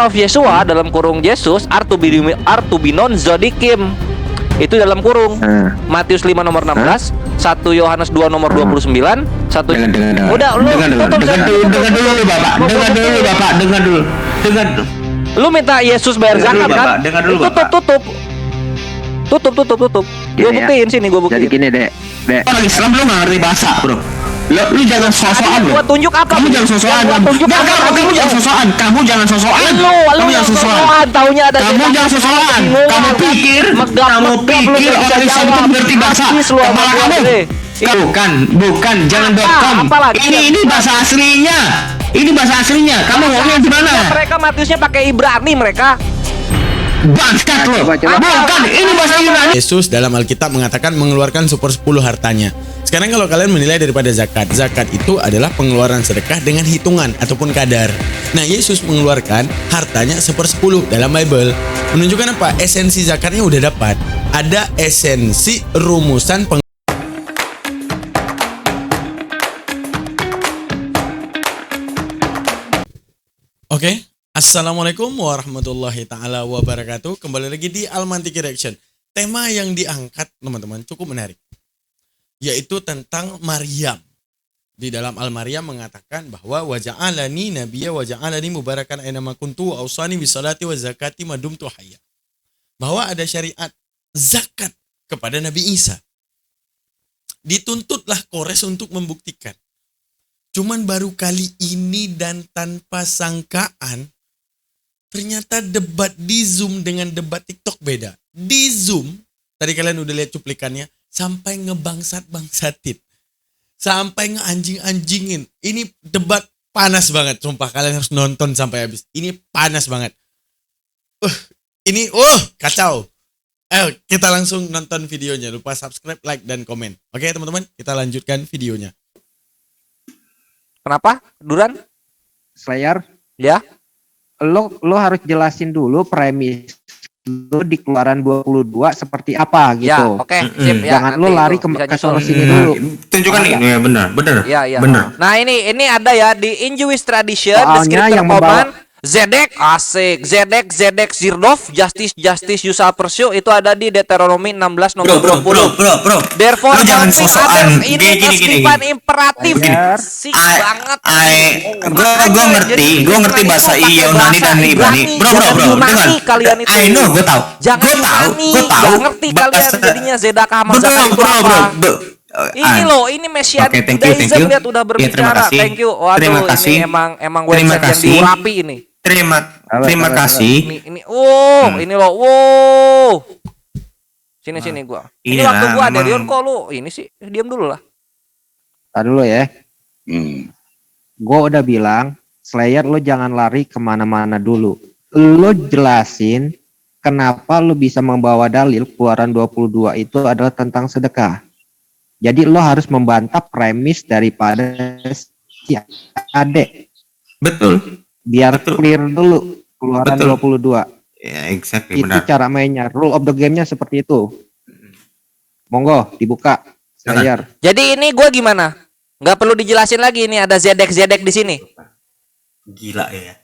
of Yeshua dalam kurung Yesus Artubinon Zodikim. Itu dalam kurung. Matius 5 nomor 16, 1 Yohanes 2 nomor 29, 1. Udah lu dengar dulu Bapak. Lu minta Yesus bayar zakat kan? Tutup. Gua buktiin sini, gua buktiin. Jadi gini, Dek. Orang Islam lu nggak ngerti bahasa, bro. Lu jangan sosokan lu. Gua tunjuk apa? Kamu jangan sosokan. Kamu jangan sosokan. Kamu jangan sosokan. Lu jangan sosokan. Taunya ada. Kamu jangan sosokan. Kamu pikir orang Islam itu ngerti bahasa? Kepala kamu. Bukan. Jangan.com. Ini bahasa aslinya. Ini bahasa aslinya. Kamu ngomongnya gimana? Mereka Matiusnya pakai Ibrani mereka. Bangsat lo. Bukan, ini bahasa Yunani. Yesus dalam Alkitab mengatakan mengeluarkan 1/10 hartanya. Sekarang kalau kalian menilai daripada zakat itu adalah pengeluaran sedekah dengan hitungan ataupun kadar. Nah, Yesus mengeluarkan hartanya 1/10 dalam Bible. Menunjukkan apa? Esensi zakatnya udah dapat. Ada esensi rumusan Oke. Assalamualaikum warahmatullahi ta'ala wabarakatuh. Kembali lagi di Almantik Reaction. Tema yang diangkat teman-teman cukup menarik, yaitu tentang Maryam. Di dalam Al-Maryam mengatakan bahwa waja'alani nabiyya waja'alani mubarakan aina ma kuntu wa ausani bisalati wa zakati ma dumtu hayya. Bahwa ada syariat zakat kepada Nabi Isa. Dituntutlah Quraisy untuk membuktikan. Cuman baru kali ini dan tanpa sangkaan, ternyata debat di Zoom dengan debat TikTok beda. Di Zoom, tadi kalian udah lihat cuplikannya, sampai ngebangsat-bangsatin. Sampai ngeanjing-anjingin. Ini debat panas banget, sumpah kalian harus nonton sampai habis. Ini panas banget. Kacau. Kita langsung nonton videonya. Lupa subscribe, like, dan komen. Oke teman-teman, kita lanjutkan videonya. Kenapa? Duran? Slayer, Ya. lo harus jelasin dulu premis lo di Keluaran 22 seperti apa gitu. Ya, oke. Sip, ya. Jangan lo lari ke sono sini dulu. Tunjukkan nih, ya benar. Iya. Benar. Nah, ini ada ya di In Jewish Tradition, Soalnya deskriptor yang membawa- Koman, Zedek asik, Zedek Zirdov, Justice you shall pursue, itu ada di Deuteronomy 16 nomor 20. Bro. Therefore Lu jangan helping sosokan. others ini Gini. divine imperatif. Bener. Sik banget. Gue ngerti bahasa Yunani dan Ibrani. Bro. Yunani kalian itu. I know, gue tahu. Jangan Yunani. Gak ngerti kalian jadinya Zedaka sama Zaka itu apa. Ini loh, ini Messianic Judaism lihat udah berbicara. Thank you. Waduh, Terima kasih. ini emang website yang diurapi ini. Terima kasih. Ini ini loh. Sini gua. Ini Iya, waktu gua ada memang. Rion kok lu. Ini sih diam dulu lah. Tar dulu ya. Gue udah bilang, Slayer lo jangan lari kemana-mana dulu. Lo jelasin kenapa lo bisa membawa dalil Keluaran 22 itu adalah tentang sedekah. Jadi lo harus membantah premis daripada si adek. Betul. Biar clear dulu Keluaran Betul. 22. Ya, exactly, Itu benar. cara mainnya. Rule of the game-nya seperti itu. Monggo dibuka. Slayer. Jadi ini gua gimana? Nggak perlu dijelasin lagi, ini ada Zedek di sini. Gila ya.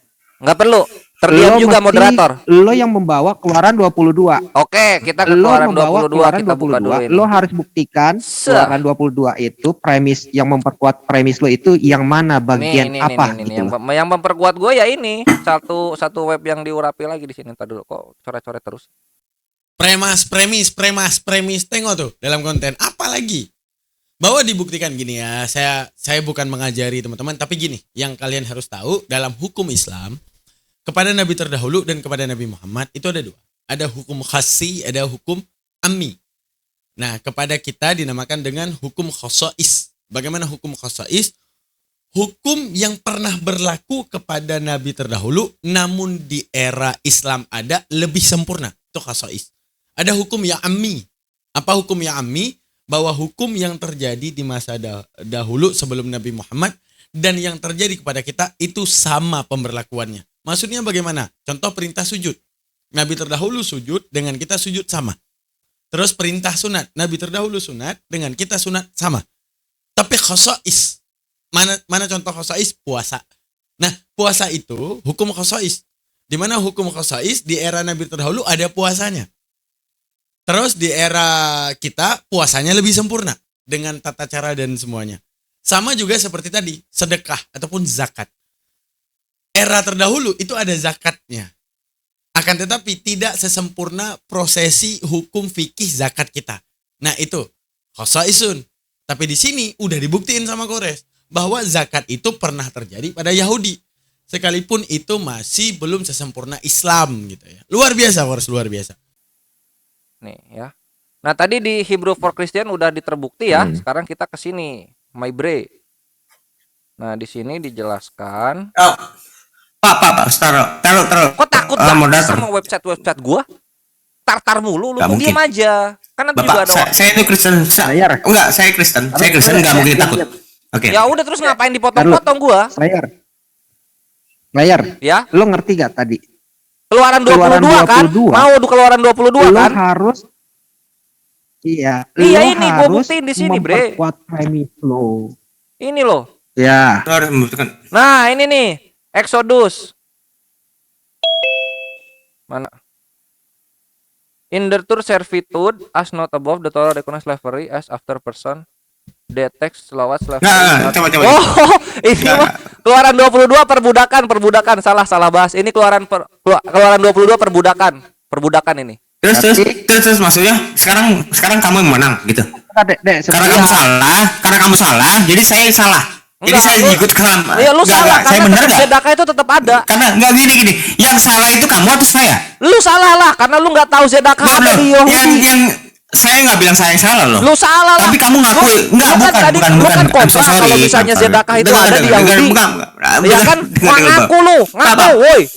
Nggak perlu. Terdiam juga moderator. Lo yang membawa Keluaran 22. Oke, kita ke Lo Keluaran membawa 22, Keluaran kita buka dulu 22. ini. Lo harus buktikan Keluaran 22 itu premis yang memperkuat premis lo itu yang mana bagian apa gitu. Yang memperkuat gue ya ini satu web yang diurapi lagi di sini. Tadi dulu kok coret-coret terus. Premis. Tengok tuh dalam konten. Apalagi bahwa dibuktikan gini ya. Saya bukan mengajari teman-teman, tapi gini, yang kalian harus tahu dalam hukum Islam kepada Nabi terdahulu dan kepada Nabi Muhammad itu ada dua. Ada hukum khasi, ada hukum ammi. Nah, kepada kita dinamakan dengan hukum khosais. Bagaimana hukum khosais? Hukum yang pernah berlaku kepada Nabi terdahulu, namun di era Islam ada lebih sempurna. Itu khosais. Ada hukum yang ammi. Apa hukum yang ammi? Bahwa hukum yang terjadi di masa dahulu sebelum Nabi Muhammad dan yang terjadi kepada kita itu sama pemberlakuannya. Maksudnya bagaimana? Contoh perintah sujud. Nabi terdahulu sujud, dengan kita sujud sama. Terus perintah sunat. Nabi terdahulu sunat, dengan kita sunat sama. Tapi khosais. Mana contoh khosais? Puasa. Nah, puasa itu hukum khosais. Di mana hukum khosais di era Nabi terdahulu ada puasanya. Terus di era kita puasanya lebih sempurna dengan tata cara dan semuanya. Sama juga seperti tadi, sedekah ataupun zakat. Era terdahulu itu ada zakatnya. Akan tetapi tidak sesempurna prosesi hukum fikih zakat kita. Nah itu khosaisun. Tapi di sini udah dibuktiin sama Kores bahwa zakat itu pernah terjadi pada Yahudi. Sekalipun itu masih belum sesempurna Islam gitu ya. Luar biasa Kores, luar biasa. Nih ya. Nah tadi di Hebrew for Christian udah diterbukti ya. Sekarang kita ke sini, My Bre. Nah di sini dijelaskan. Oh, Pak, taruh. Kok takut banget sama website gua? Tartar mulu, lu diam aja. Kan nanti juga ada. Saya itu Kristen. Enggak, saya Kristen. Saya Kristen enggak mungkin takut. Oke. Ya udah terus ngapain dipotong-potong gua? Slayer. Ya. Lu ngerti gak tadi? Keluaran 22 kan? Mau keluaran 22 kan? Harus Iya, ini gua buktiin di sini, Bre. Memperkuat premis lo. Ini loh. Ya. Nah, ini nih, Exodus. Mana? In the tour servitude as not above the Torah recognize slavery as after person. The text selawat slavery. Coba. Oh, ini mah keluaran 22 perbudakan. Salah bahas. Ini keluaran 22 perbudakan ini. Terus maksudnya sekarang kamu yang menang gitu. Karena kamu salah, jadi saya salah. Jadi saya ikut kelam. Iya lu salah karena sedekah itu tetap ada. Karena enggak gini. Yang salah itu kamu atau saya? Lu salah lah karena lu nggak tahu sedekah ada di Yahudi. Yang saya nggak bilang saya salah loh. Lu salah lah. Tapi kamu ngakui bukan. Kalau misalnya sedekah itu ada di Yahudi. Ya kan ngaku lu, woi.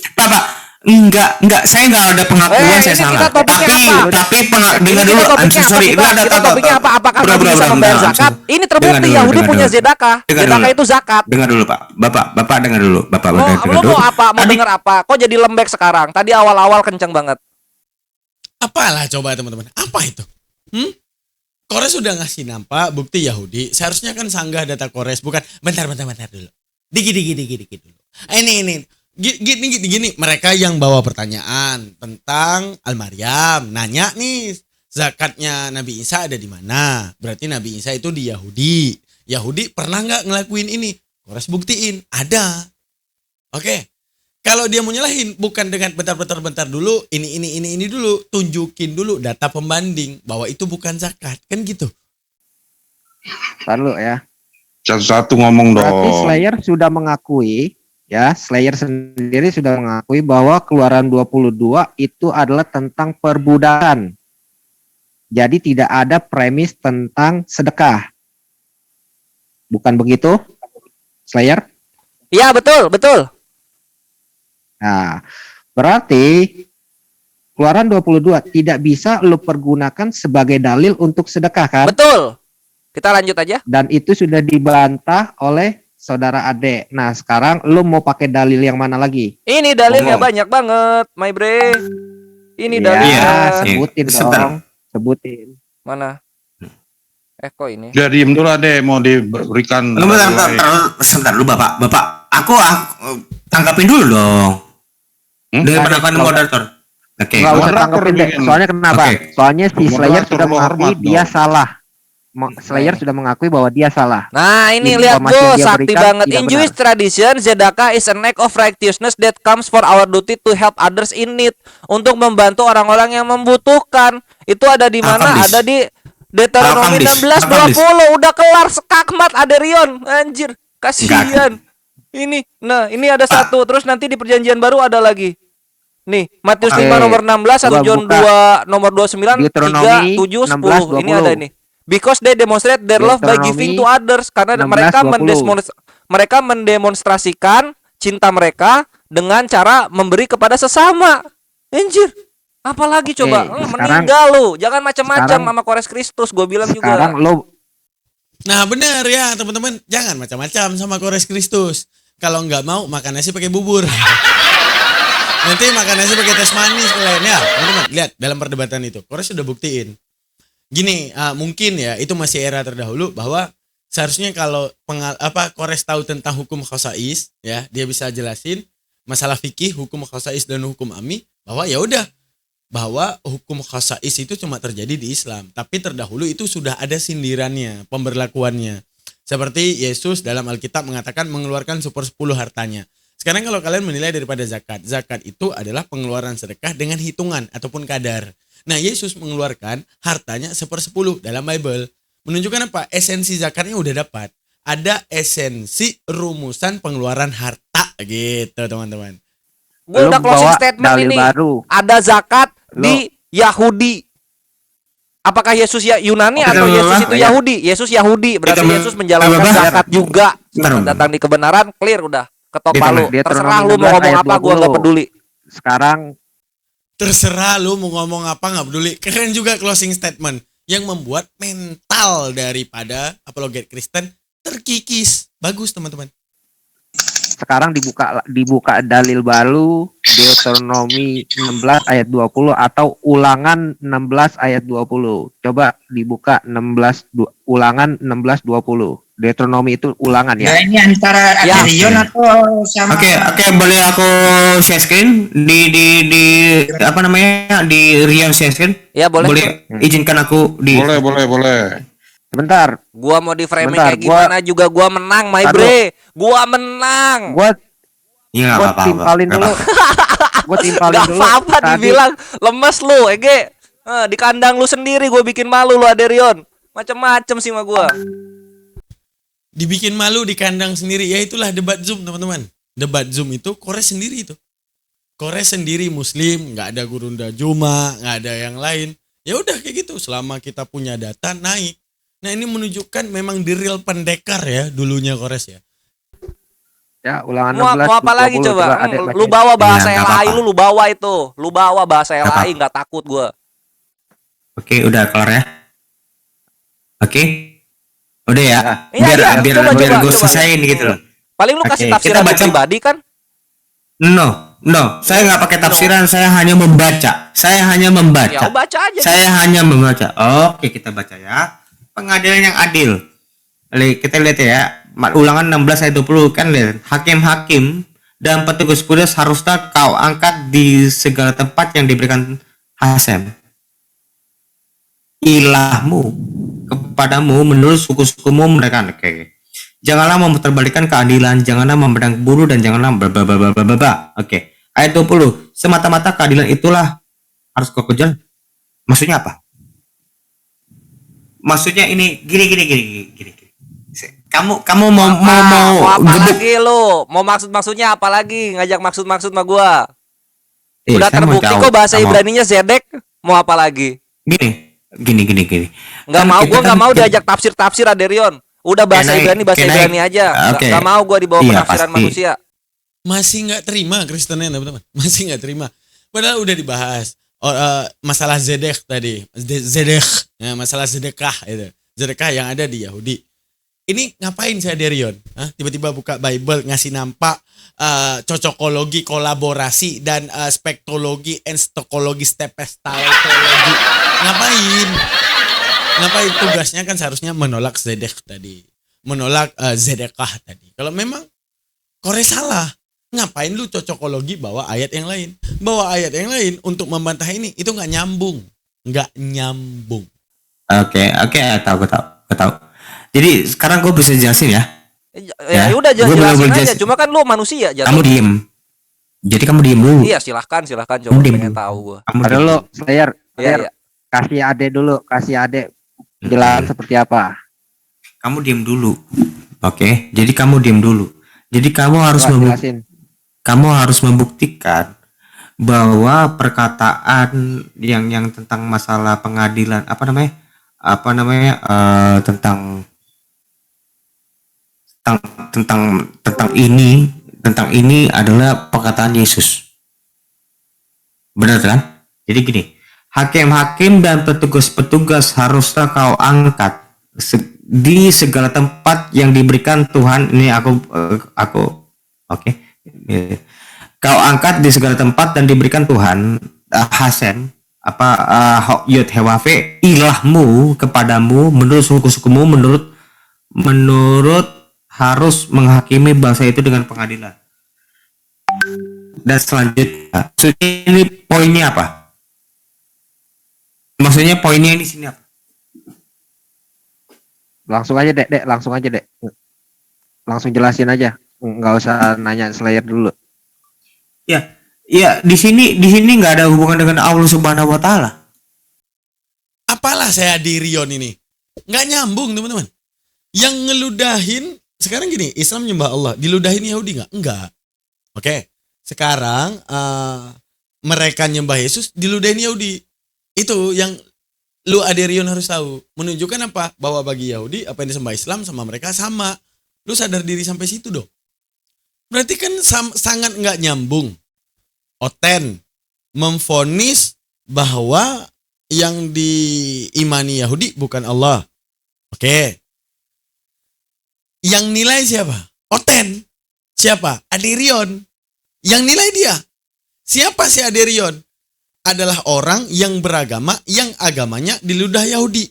Enggak, saya enggak ada pengakuan saya salah. Tapi dengar dulu, sorry, kita topiknya apa? Apakah Nabi bisa membayar zakat? Ini terbukti Yahudi punya sedekah. Sedekah itu zakat. Dengar dulu, Pak. Bapak dengar dulu. Lu mau apa? Mau dengar apa? Kok jadi lembek sekarang? Tadi awal-awal kenceng banget. Apalah coba teman-teman? Apa itu? Kores sudah ngasih nampak bukti Yahudi. Seharusnya kan sanggah data Kores, bukan bentar dulu. Dikit dulu. Ini. Gini, mereka yang bawa pertanyaan tentang Al-Maryam, nanya nih, zakatnya Nabi Isa ada di mana? Berarti Nabi Isa itu di Yahudi. Yahudi pernah nggak ngelakuin ini? Kores buktiin, ada. Oke. Kalau dia mau nyalahin, bukan dengan bentar dulu, ini dulu, tunjukin dulu data pembanding bahwa itu bukan zakat, kan gitu. Lalu ya. Satu ngomong dong. Berarti Slayer sudah mengakui. Ya, Slayer sendiri sudah mengakui bahwa keluaran 22 itu adalah tentang perbudakan. Jadi tidak ada premis tentang sedekah. Bukan begitu, Slayer? Iya, betul. Nah, berarti keluaran 22 tidak bisa lo pergunakan sebagai dalil untuk sedekah kan? Betul. Kita lanjut aja. Dan itu sudah dibantah oleh saudara Ade. Nah sekarang lu mau pakai dalil yang mana lagi? Ini dalilnya banyak banget, My Bre. Ini dalilnya. Sebutin dong. Sebutin. Mana? Kok ini? Udah diem dulu Ade, mau diberikan. Sebentar dulu Bapak. Aku tanggapin dulu dong. Dengan pendapat moderator. Oke. Nggak usah tanggapin deh. Soalnya kenapa? Soalnya si Slayer sudah mengakui dia salah. Slayer sudah mengakui bahwa dia salah. Nah ini lihat bro, sakti banget. In Jewish tradition, Zedakah is an act of righteousness that comes for our duty to help others in need. Untuk membantu orang-orang yang membutuhkan. Itu ada di mana? Ada di Deuteronomi 16:20. Udah kelar sekakmat Aderion. Anjir, kasihan. Ini ada satu. Terus nanti di perjanjian baru ada lagi. Nih, Matius 5 nomor 16, 1 John 2 nomor 29, 3, 7, 10. Ini ada ini. Because they demonstrate their love by giving to others. Karena mereka mendemonstrasikan cinta mereka dengan cara memberi kepada sesama. Anjir. Apalagi coba meninggal lu. Jangan macam-macam sama Kores Kristus. Gue bilang juga. Nah benar ya teman-teman. Jangan macam-macam sama Kores Kristus. Kalau nggak mau makan nasi pakai bubur. Nanti makan nasi pakai teh manis lainnya. Teman-teman lihat dalam perdebatan itu. Kores sudah buktiin. Gini, mungkin ya itu masih era terdahulu bahwa seharusnya kalau Kores tahu tentang hukum khosais ya, dia bisa jelasin masalah fikih, hukum khasais dan hukum ammi, bahwa ya udah, bahwa hukum khasais itu cuma terjadi di Islam, tapi terdahulu itu sudah ada sindirannya, pemberlakuannya. Seperti Yesus dalam Alkitab mengatakan mengeluarkan 1/10 hartanya. Sekarang kalau kalian menilai daripada zakat, zakat itu adalah pengeluaran sedekah dengan hitungan ataupun kadar. Nah, Yesus mengeluarkan hartanya 1/10 dalam Bible. Menunjukkan apa? Esensi zakatnya udah dapat. Ada esensi rumusan pengeluaran harta gitu, teman-teman. Gue udah closing statement ini. Baru. Ada zakat di Yahudi. Apakah Yesus ya Yunani atau Yesus itu Yahudi? Yesus Yahudi, berarti Yesus menjalankan zakat juga. Datang di kebenaran, clear udah. Ketok palu. Terserah lu mau ngomong apa, gua nggak peduli. Sekarang terserah lu mau ngomong apa, nggak peduli. Keren juga closing statement yang membuat mental daripada apologet Kristen terkikis. Bagus, teman-teman. sekarang dibuka dalil baru Deuteronomi 16 ayat 20 atau Ulangan 16 ayat 20. Coba dibuka Ulangan 16 20. Deuteronomi itu ulangan ya. Ya ini antara Ya. Adrian atau sama. Oke, boleh aku share screen di apa namanya? Di Rian share screen? Ya boleh. Boleh izinkan aku di Boleh. Sebentar, Gua mau di framing Bentar, kayak gimana juga gua menang, my bre. Gua menang. gua Iya enggak apa-apa. timpalin dulu. Gua timpalin Gak dulu. apa-apa Tadi dibilang lemes lu, Ege. Di kandang lu sendiri gua bikin malu lu, Aderion. Macem-macem sih sama gua. Dibikin malu di kandang sendiri. Ya itulah debat Zoom, teman-teman. Debat Zoom itu Kores sendiri itu. Kores sendiri Muslim, nggak ada Gurunda Juma, nggak ada yang lain. Ya udah kayak gitu. Selama kita punya data naik. Nah ini menunjukkan memang the real pendekar ya dulunya Kores ya. ya ulangan Mau 16 apa lagi 20, coba? Adek Lu bacain. bawa bahasa Ya, nggak LAI apa-apa. lu bawa itu. Lu bawa bahasa Nggak LAI, apa-apa. nggak takut gua. Oke, udah kelar ya. Oke. Udah ya. Iya, iya, Biar coba. gue selesaiin gitu loh. Paling lu kasih Oke, tafsiran kita baca- pribadi kan? No, saya nggak pakai tafsiran, saya hanya membaca. Ya baca aja. Saya hanya membaca. Oke, kita baca ya. Pengadilan yang adil. Kita lihat ya. Ulangan 16 ayat 20 kan lihat. Hakim-hakim dan petugas-petugas haruslah kau angkat di segala tempat yang diberikan Hasem ilahmu kepadamu menurut suku-sukumu mereka. Oke. Janganlah memutarbalikkan keadilan, janganlah memandang buruh dan janganlah Oke. Ayat 20. Semata-mata keadilan itulah harus kau kejar. Maksudnya apa? Maksudnya ini gini. Kamu mau apa gebuk. lagi lu? Mau maksudnya apa lagi? Ngajak maksud mah gua. Udah Saya mau terbukti tahu. kok bahasa Kamu- Ibraninya Zedek. Mau apa lagi? Gini. Nggak Kan mau, kita gua nggak kan- mau diajak tafsir Aderion. Udah bahasa Ibrani aja. Oke. Nggak mau gua dibawa Iya, penafsiran pasti. manusia. Masih nggak terima Kristennya teman-teman. Masih nggak terima. Padahal udah dibahas. Masalah Zedek tadi. Zedek. Ya, masalah sedekah itu. Sedekah yang ada di Yahudi. Ini ngapain saya Derion? Tiba-tiba buka Bible ngasih nampak cocokologi, kolaborasi dan spektologi, enstokologi, stepestologi. Ngapain tugasnya kan seharusnya menolak zedek tadi, menolak zedekah tadi. Kalau memang Kores salah, ngapain lu cocokologi bawa ayat yang lain? Bawa ayat yang lain untuk membantah ini, itu nggak nyambung. Oke, tahu. Jadi sekarang gue bisa jelasin ya. Ya udah Gua jelasin bener-bener aja. Cuma kan lu manusia jatuh. Kamu diem. Jadi kamu diem dulu. Iya silahkan coba Diem. pengen tahu gua. Kamu Ada diem. lo, Slayer. Iya. Kasih Ade dulu, kasih Ade jelas seperti apa. Kamu diem dulu. Oke. Jadi kamu diem dulu. Jadi kamu harus Jelasin. membuktikan bahwa perkataan yang tentang masalah pengadilan tentang ini adalah perkataan Yesus. Benar kan? Jadi gini, hakim-hakim dan petugas-petugas haruslah kau angkat di segala tempat yang diberikan Tuhan. Ini aku oke. Kau angkat di segala tempat dan diberikan Tuhan Hasem Yod Hewafe ilahmu kepadamu menurut suku-sukumu menurut harus menghakimi bangsa itu dengan pengadilan. dan selanjutnya. Maksudnya ini poinnya apa? Maksudnya poinnya di sini apa? Langsung aja dek, langsung aja dek. Langsung jelasin aja. Nggak usah nanya Slayer dulu. Ya, di sini nggak ada hubungan dengan Allah Subhanahu wa taala. Apalah saya di Rion ini? Nggak nyambung, teman-teman. Yang ngeludahin, sekarang gini, Islam nyembah Allah, diludahin Yahudi nggak? Enggak. Oke, sekarang mereka nyembah Yesus, diludahin Yahudi. Itu yang lu Aderion harus tahu. Menunjukkan apa? Bahwa bagi Yahudi, apa yang disembah Islam sama mereka sama. Lu sadar diri sampai situ dong. Berarti kan sangat nggak nyambung. Oten memvonis bahwa yang diimani Yahudi bukan Allah. Oke. Yang nilai siapa? Oten. Siapa? Aderion. Yang nilai dia. Siapa si Aderion? Adalah orang yang beragama, yang agamanya diludah Yahudi.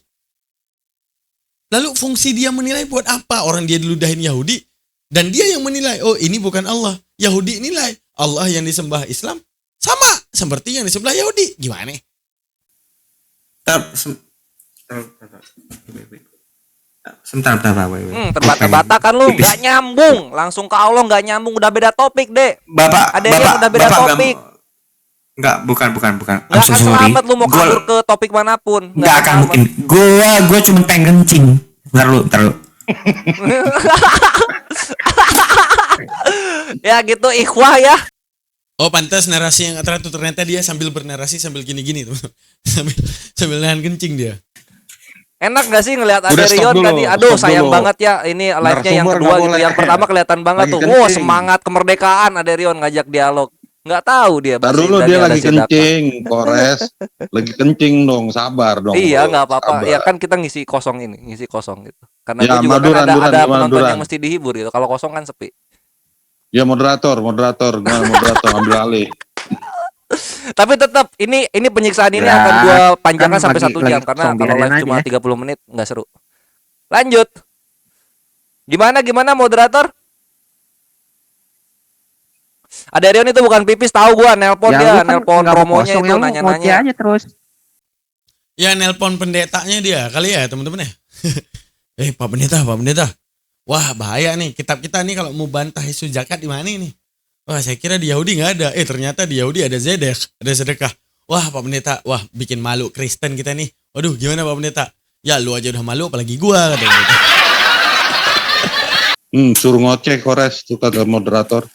Lalu fungsi dia menilai buat apa? Orang dia diludahin Yahudi. Dan dia yang menilai, oh ini bukan Allah. Yahudi nilai, Allah yang disembah Islam sama seperti yang disembah Yahudi. Gimana? Sebentar. Terbata-bata kan lu, nggak nyambung. Langsung ke Allah nggak nyambung, udah beda topik deh. Ada yang udah beda topik. Bukan. Nggak akan selamat lu mau kabur ke topik manapun. Nggak akan mungkin. Gua cuma pengen kencing. Ntar lu. Ya gitu ikhwah ya. Oh pantas narasi yang teratur, ternyata dia sambil bernarasi sambil gini-gini tuh. sambil nahan kencing dia. Enak gak sih ngelihat Udah, Aderion stop dulu, tadi? Aduh stop sayang dulu. banget ya. Ini live-nya yang Narasumber kedua nggak gitu. boleh. Yang pertama kelihatan banget Lagi tuh. kencing. Wow, semangat kemerdekaan Aderion ngajak dialog. Nggak tahu dia. Tar bahasa dulu dia Inggrisnya lagi ada sedekah. kencing, Kores. Lagi kencing dong, sabar dong. Iya Bro. nggak apa-apa. Sabar. Ya kan kita ngisi kosong ini, ngisi kosong gitu. Karena Ya, gua juga Maduran, kan ada gimana, penonton Duran? yang mesti dihibur gitu. Kalau kosong kan sepi. Ya moderator, gimana moderator ambil alih. Tapi tetap ini penyiksaan ini Ya, akan gua panjangkan kan sampai lagi- 1 jam lagi karena kosong, kalau biarin live cuma aja. 30 menit nggak seru. Lanjut. Gimana moderator? Aderion itu bukan pipis, tahu gua, nelpon Ya, dia, lu kan nelpon nggak mau promonya kosong, itu ya lu ngoceh nanya-nanya. aja terus. Ya nelpon pendetanya dia kali ya teman-teman ya. Pak Pendeta. Wah bahaya nih, kitab kita nih kalau mau bantah isu zakat di mana ini? Wah saya kira di Yahudi nggak ada. Ternyata di Yahudi ada sedekah. Wah Pak Pendeta, wah bikin malu Kristen kita nih. Waduh gimana Pak Pendeta? Ya lu aja udah malu apalagi gua katanya gitu. Suruh ngoceh Kores tuh kata moderator.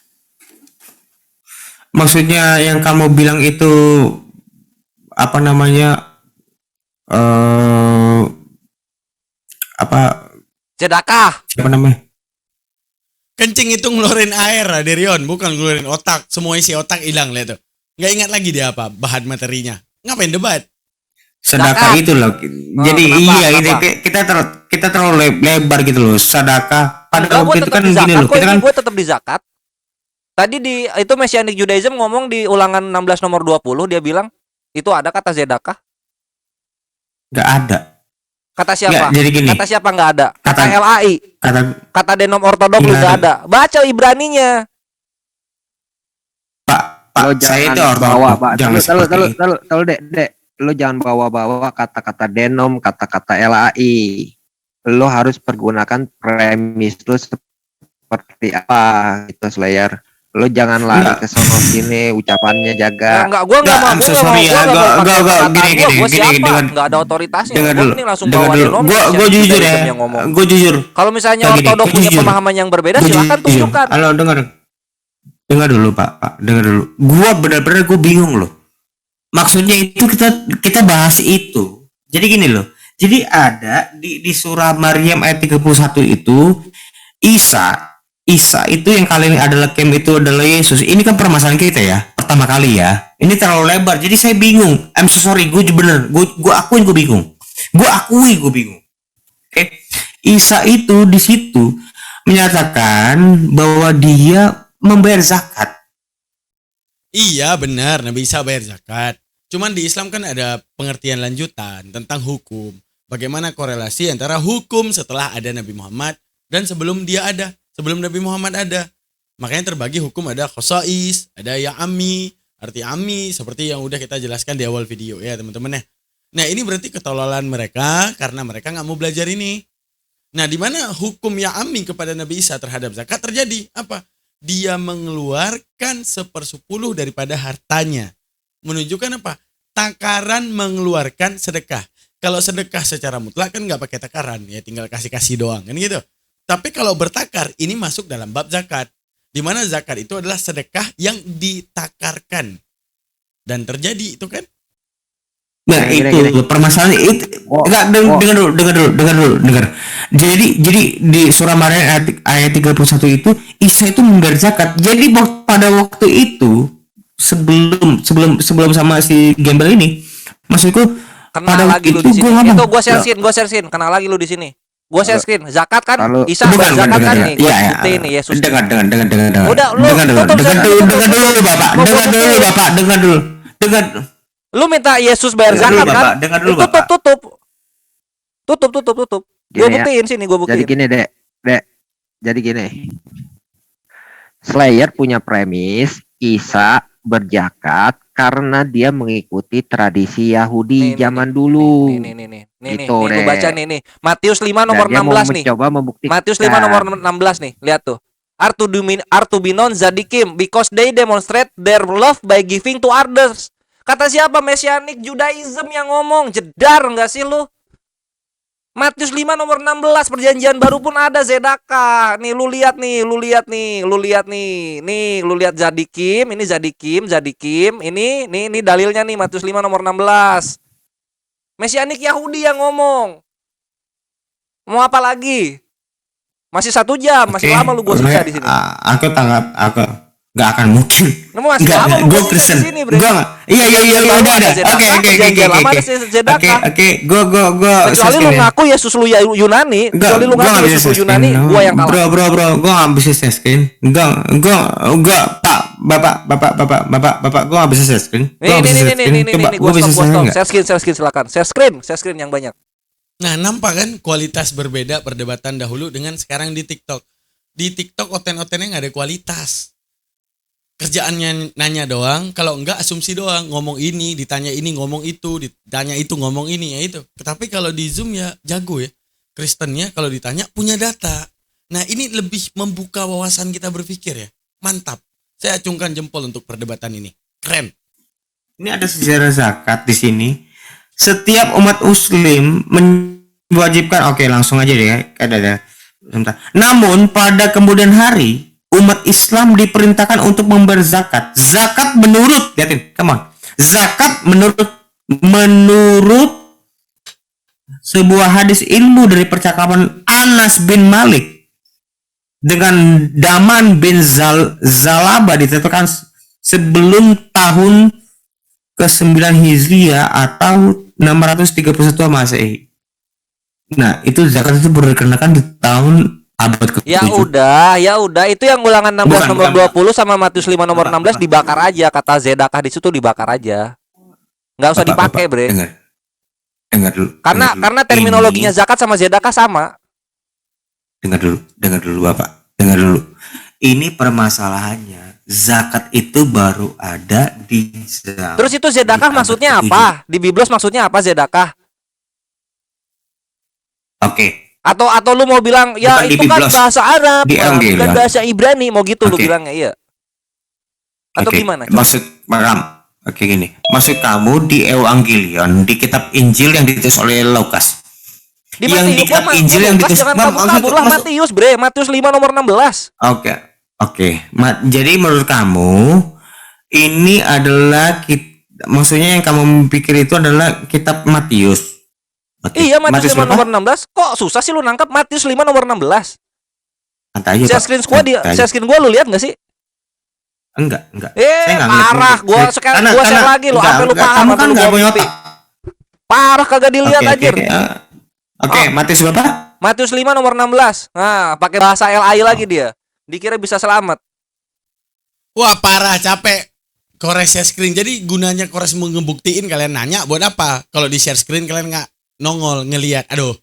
Maksudnya yang kamu bilang itu apa namanya? Sedekah. Siapa namanya? Kencing itu ngeluarin air Aderion, bukan ngeluarin otak. Semua isi otak hilang lihat tuh. Nggak ingat lagi dia apa bahan materinya. Ngapain debat? Sedekah itu loh. Jadi kenapa? kita terlalu lebar gitu loh. Sedekah pada Enggak, gua waktu itu tetap kan di gini zakat loh. kok, Kita kan ini gua tetap di zakat. Tadi di itu Messianic Judaism ngomong di ulangan 16 nomor 20 dia bilang itu ada kata sedekah. nggak ada. Kata siapa? Nggak, jadi gini. Kata siapa nggak ada? Kata Kata- LAI. Kata Denom Ortodok Nggak juga ada. ada. Baca Ibraninya. Pak, Lo saya itu jangan bawa, ortodok. Jangan seperti itu. Tahu dek. Lo jangan bawa-bawa kata-kata denom, kata-kata LAI. Lo harus pergunakan premis lo seperti apa gitu Slayer. Lo jangan lari ke sono sini, ucapannya jaga. Enggak, gua enggak mau. I'm so sorry ya. Gua Gini, siapa? dengar- Enggak ada otoritasnya. dengar Gua dulu. ini langsung Dengar bawa dulu. Denom. Gua Messianic jujur Judaism ya. yang ngomong. Gue jujur. Kalau misalnya Nah, gini, ortodok gua punya jujur. pemahaman yang berbeda, Gua silakan jujur. tunjukkan. Halo, dengar dulu Pak. Dengar dulu. Gua benar-benar gue bingung loh. Maksudnya itu kita bahas itu. Jadi gini loh. Jadi ada di surah Maryam ayat 31 itu Isa itu yang kali ini adalah itu adalah Yesus. Ini kan permasalahan kita ya. Pertama kali ya. Ini terlalu lebar. Jadi saya bingung. I'm so sorry. Gue bener. Gue akuin gue bingung. Gue bingung. Oke. Isa itu di situ menyatakan bahwa dia membayar zakat. Iya benar, Nabi Isa bayar zakat. Cuman di Islam kan ada pengertian lanjutan tentang hukum. Bagaimana korelasi antara hukum setelah ada Nabi Muhammad dan sebelum dia ada, sebelum Nabi Muhammad ada. Makanya terbagi hukum ada khosais, ada yang ami, arti ami seperti yang udah kita jelaskan di awal video ya teman-teman ya. Nah ini berarti ketololan mereka karena mereka nggak mau belajar ini. Nah di mana hukum yang ami kepada Nabi Isa terhadap zakat terjadi apa? Dia mengeluarkan 1/10 daripada hartanya. Menunjukkan apa? Takaran mengeluarkan sedekah. Kalau sedekah secara mutlak kan nggak pakai takaran ya, tinggal kasih-kasih doang kan gitu. Tapi kalau bertakar ini masuk dalam bab zakat. Di mana zakat itu adalah sedekah yang ditakarkan. Dan terjadi itu kan? Nah itu permasalahan itu. Dengar dulu. Jadi di surah Maryam ayat 31 itu Isa itu membayar zakat. Jadi pada waktu itu sebelum sama si gembel ini, maksudku Kenal lagi lu di sini. Itu gua share screen. Kenal lagi lu di sini. Gua share screen. Zakat kan Isa bayar zakat kan nih. Gua buktiin nih Yesus. Dengar. Udah lu Dengar dulu. Lu minta Yesus bayar zakat kan? Dengar dulu, Tutup. Bapak. Tutup. Gua buktiin sini, gua buktiin. Jadi gini, Dek. Jadi gini. Slayer punya premis Isa berzakat karena dia mengikuti tradisi Yahudi zaman dulu. Nih, Gitu, gue Dek. baca nih. Matius 5 nomor Dan dia mau 16 nih. mencoba membuktikan. Matius 5 nomor 16 nih. Lihat tuh. Are to be known zadikim because they demonstrate their love by giving to others. Kata siapa? Messianic Judaism yang ngomong. Jedar enggak sih lu? Matius 5 nomor 16 perjanjian baru pun ada zedakah. Nih lu lihat nih. Nih, lu lihat zadikim, ini zadikim. Ini dalilnya nih Matius 5 nomor 16. Mesianik Yahudi yang ngomong. Mau apa lagi? Masih 1 jam, masih lama lu gua siksa di sini. Aku nggak akan mungkin. Lu masih lama lu Gue gua siksa Kristen. di sini, Bre. Iya, udah ada. Oke. Gue. Kecuali lu ngaku Yesus lu Yunani, kecuali lu ngaku Yesus lu Yunani, gua yang kalah. Bro, gue nggak bisa share screen. Enggak, Pak, Bapak, gue nggak bisa share screen. Nih, gua stop. Share screen yang banyak. Nah nampak kan kualitas berbeda perdebatan dahulu dengan sekarang di TikTok. Di TikTok oten-otennya nggak ada kualitas. Kerjaannya nanya doang, kalau enggak asumsi doang, ngomong ini, ditanya ini, ngomong itu, ditanya itu, ngomong ini, ya itu. Tetapi kalau di Zoom ya jago ya. Kristennya kalau ditanya punya data. Nah ini lebih membuka wawasan kita berpikir ya. Mantap. Saya acungkan jempol untuk perdebatan ini. Keren. Ini ada sejarah zakat di sini. Setiap umat muslim mewajibkan, oke langsung aja deh ya. Ada. Namun pada kemudian hari umat Islam diperintahkan untuk membayar zakat. Zakat menurut, lihatin, come on. Zakat menurut sebuah hadis ilmu dari percakapan Anas bin Malik dengan Daman bin Zalaba ditetapkan sebelum tahun ke-9 Hijriah atau 631 Masehi. Nah, itu zakat itu baru dikenakan di tahun abad ke-7. Ya udah, itu yang ulangan 16 nomor 20 sama Matius 5 nomor 16 dibakar aja, kata zedakah di situ dibakar aja. Enggak usah dipakai, Bre. Dengar dulu. Karena terminologinya zakat sama zedakah sama. Dengar dulu Bapak. Dengar dulu. Ini permasalahannya. Zakat itu baru ada di zaman. Terus itu zedakah maksudnya apa? Di Biblos maksudnya apa zedakah? Oke. Atau lu mau bilang ya Bukan itu kan bahasa Arab, bukan bahasa Ibrani, mau gitu lu bilangnya, iya. Atau gimana? Maksud gini. Maksud kamu di Evangelion, di kitab Injil yang ditulis oleh Lukas. Di kitab Injil yang ditulis Matius, Bre. Matius 5 nomor 16. Oke. Jadi menurut kamu ini adalah maksudnya yang kamu pikir itu adalah kitab Matius. Okay. Iya, Matius 5 nomor 16. Kok susah sih lu nangkap Matius 5 nomor 16? Share screen gua lu lihat enggak sih? Enggak. Parah. Gua share lagi lu, apa lu paham? Kamu kan enggak punya otak. Parah kagak dilihat anjir. Oke, Matius berapa? Matius 5 nomor 16. Nah, pakai bahasa LAI lagi dia. Dikira bisa selamat. Wah, parah, capek. Kores share screen. Jadi gunanya Kores mau ngebuktiin kalian nanya buat apa? Kalau di share screen kalian nggak nongol ngelihat. Aduh.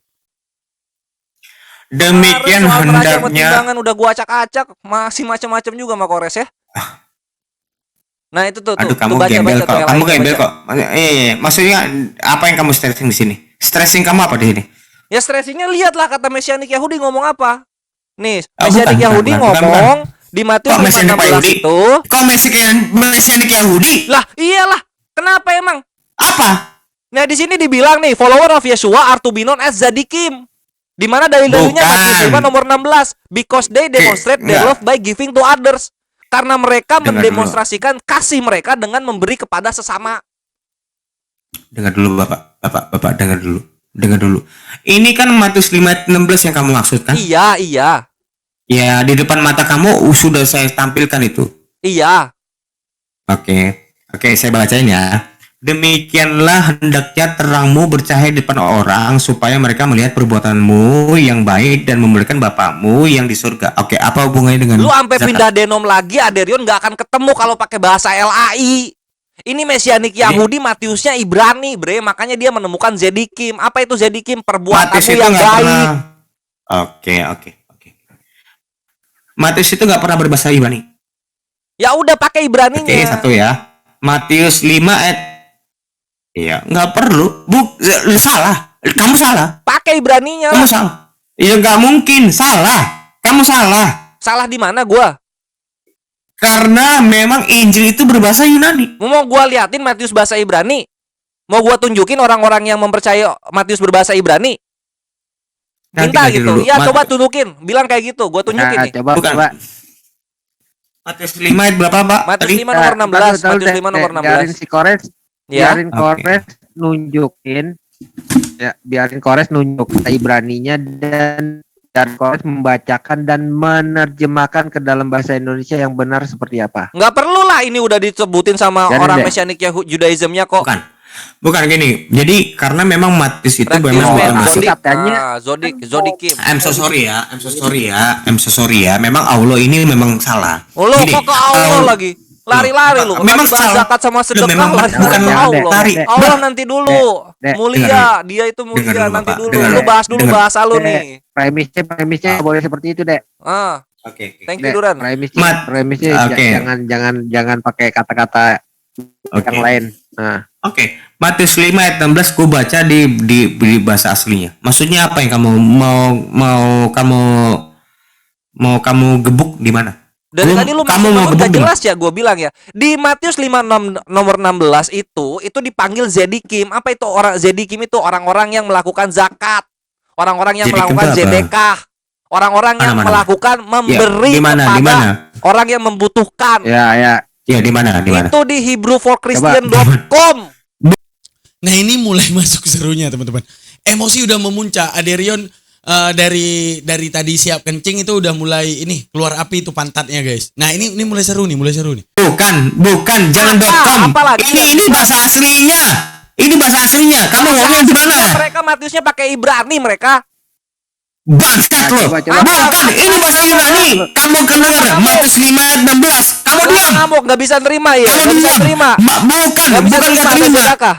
Demikian soal neraca hendaknya. pertimbangan udah gua acak-acak, masih macam-macam juga sama Kores ya. Nah itu tuh, Aduh, tuh kamu baca gembel baca tuh kok. yang Kamu lainnya, gembel baca. kok. Iya. Maksudnya apa yang kamu stressing di sini? Stressing kamu apa di sini? Ya stressingnya lihatlah kata Mesianik Yahudi ngomong apa. Nih, Oh, Mesianik bukan, Yahudi bukan. ngomong di Matius Kok Mesianik 5:16 Yahudi? itu. Kok Mesianik Yahudi? Lah, iyalah. Kenapa emang? Apa? Nah, di sini dibilang nih, follower of Yeshua are to be known as Zadikim. Di mana dalil-dalilnya Bukan. Matius 5 nomor 16, because they demonstrate their enggak. love by giving to others. Karena mereka Dengar mendemonstrasikan kasih mereka dengan memberi kepada sesama. Dengar dulu Bapak dengar dulu. Dengar dulu. Ini kan Matius 5:16 yang kamu maksud kan? Iya, iya. Ya, di depan mata kamu sudah saya tampilkan itu. Iya. Oke, saya bacain ya. Demikianlah hendaknya terangmu bercahaya di depan orang supaya mereka melihat perbuatanmu yang baik dan memuliakan Bapakmu yang di surga. Oke, apa hubungannya dengan Lu sampai zakat? pindah denom lagi, Aderion nggak akan ketemu kalau pakai bahasa LAI. Ini Mesianik Yahudi, Matiusnya Ibrani, bre. Makanya dia menemukan Zedikim. Apa itu Zedikim? Perbuatanmu Matius itu yang nggak baik. pernah. Oke. Matius itu nggak pernah berbahasa Ibrani. Ya udah pakai Ibraninya. Oke, satu ya. Matius 5 ayat. Iya, nggak perlu. Salah. Kamu salah. Pakai Ibraninya. Kamu salah. Ya nggak mungkin. Salah. Kamu salah. Salah di mana gua? Karena memang Injil itu berbahasa Yunani. Mau gua liatin Matius bahasa Ibrani? Mau gua tunjukin orang-orang yang mempercayai Matius berbahasa Ibrani? Minta gitu. Dulu. Ya coba tunjukin. Bilang kayak gitu. Gua tunjukin Nah, nih. coba Bukan. coba. Matius 5 ayat berapa, Pak? Matius Tadi? 5 nomor 16. Matius 5 nomor Biarin 16. si Kores, Ya. biarin Kores nunjukin, ya biarin Kores nunjuk Ibraninya dan Kores membacakan dan menerjemahkan ke dalam bahasa Indonesia yang benar seperti apa. Nggak perlu lah, ini udah disebutin sama Biarin orang deh. Mesianik Judaismnya kok. Bukan gini. Jadi karena memang Matius itu Matius memang bukan Ben, masuk. Zodik. Katanya. Zodikim. I'm so sorry ya. Memang Allah ini memang salah. Oh, lo Gini, kok ke Allah lagi? Lari-lari lu. Memang Tadi bahas salah. zakat sama sedekah memang lari bukan ke Allah. lari. Allah nanti dulu. Dek, Mulia, dia itu mulia Dengar dulu, nanti Bapak. dulu. Dengar, Lu bahas dulu dengar. bahasa lu Dek, nih. Premisnya nggak boleh seperti itu, Dek. Ah, Oke. thank you Dek, Duran. premisnya Oke. jangan pakai kata-kata yang lain. Nah, Oke. Matius 5 ayat 16 ku baca di bahasa aslinya. Maksudnya apa yang kamu mau kamu gebuk di mana? Dari tadi lu kamu mau udah gebuk di mana? jelas ya gue bilang ya. Di Matius 5 nomor 16 itu dipanggil Zedikim. Apa itu orang Zedikim itu orang-orang yang melakukan zakat. Orang-orang yang Zedikim melakukan itu apa? zedekah. Orang-orang yang Mana? melakukan memberi di mana? Di kepada mana? orang yang membutuhkan. ya. Ya, di mana? Itu di HebrewForChristian.com. Nah ini mulai masuk serunya teman-teman. Emosi udah memuncak. Aderion dari tadi siap kencing itu udah mulai ini keluar api itu pantatnya guys. Nah ini mulai seru nih. Bukan, jangan .com. Apalagi Ini bahasa aslinya. Ini bahasa aslinya. Kamu ngomong di mana? Mereka Matiusnya pakai Ibrani mereka. Bangsat lo. Coba. Bukan, ini bahasa Yunani. Kamu keluar Matius 5 ayat 16. Kamu diam. Ngamuk nggak bisa nerima ya. Kamu Nggak bisa diam. nerima. Bukan Nggak bisa nggak nerima. terima. Sedekah.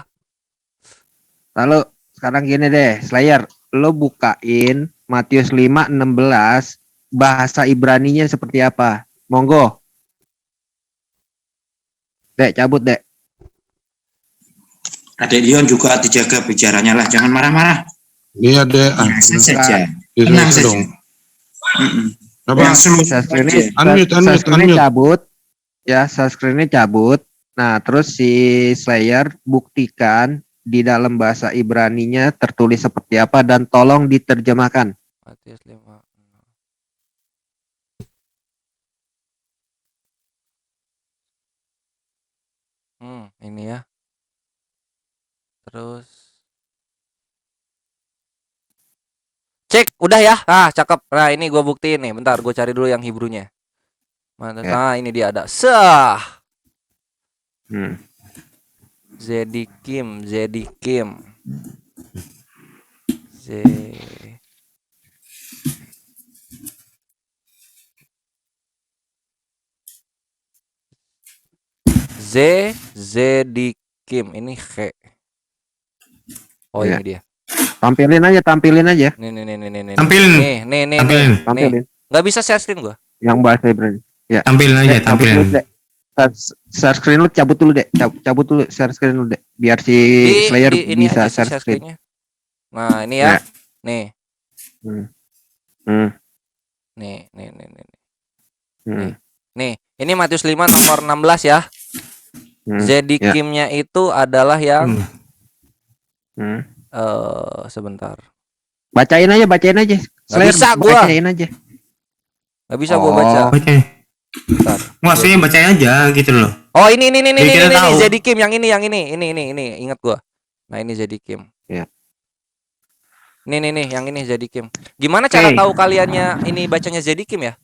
Lalu sekarang gini deh, Slayer, lo bukain Matius 5:16 bahasa Ibraninya seperti apa? Monggo. Dek, cabut, Dek. Adek Dion juga dijaga bicaranya lah, jangan marah-marah. Iya deh. Biasa saja. Iya, Tenang itu saja. dong. Mm-mm. Apa? Yang seluruh Unmute. Cabut. Ya, subscribe-nya cabut. Nah, terus si Slayer buktikan di dalam bahasa Ibraninya tertulis seperti apa dan tolong diterjemahkan. Matius 5. Ini ya. Terus cek, udah ya. Ah, cakep. Nah, ini gue buktiin nih. Bentar, gue cari dulu yang Hebrunya. Mana? Ya. Nah, ini dia ada. Sah. Hmm. Zedikim. Zedikim. Ini He. Oh, Ya. ini dia. Tampilin aja. Nih. Tampilin. Nih. Tampilin. Tampilin. Nggak bisa share screen gua. Yang bahasa Ibrani. Ya. Tampilin aja, Cabut dulu, tampilin. Dek. Share screen lu cabut dulu, Dek. Cabut dulu share screen lu, Dek. Biar si Slayer ini bisa aja share screen. screen-nya. Nah, ini ya. Ya. Nih. Hmm. Nih. Hmm. Nih, ini Matius 5 nomor 16 ya. Ya. Kimnya itu adalah yang Hmm. sebentar. Bacain aja. Slayer, bisa gua. bacain aja. Nggak bisa gua baca. Oke. Bentar. Maksudnya bacain aja gitu loh. Oh, ini Biar kita tahu. Zedikim yang ini. Ini ingat gua. Nah, ini Zedikim. Ya. Nih, yang ini Zedikim. Gimana cara tahu kaliannya ini bacanya Zedikim ya?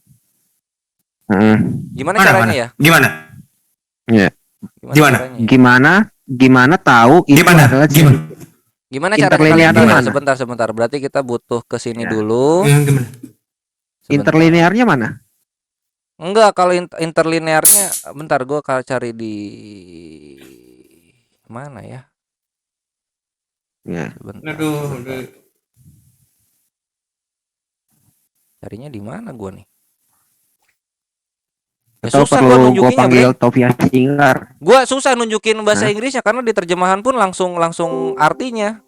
Gimana caranya ya? Gimana? Ya. Gimana? caranya? Gimana tahu itu adalah Gimana cara Interlinear kalian di mana? sebentar. Berarti kita butuh ke sini Ya. dulu. Gimana? Sebentar. interlinearnya mana? Enggak, kalau interlinearnya bentar gua cari di mana ya? Ya. Sebentar. Aduh. Carinya di mana gua nih? Ya, Atau susah perlu gua gua nunjukinnya, panggil Bre. Tofia Singgar? Gua susah nunjukin bahasa Hah? Inggrisnya karena diterjemahan pun langsung artinya.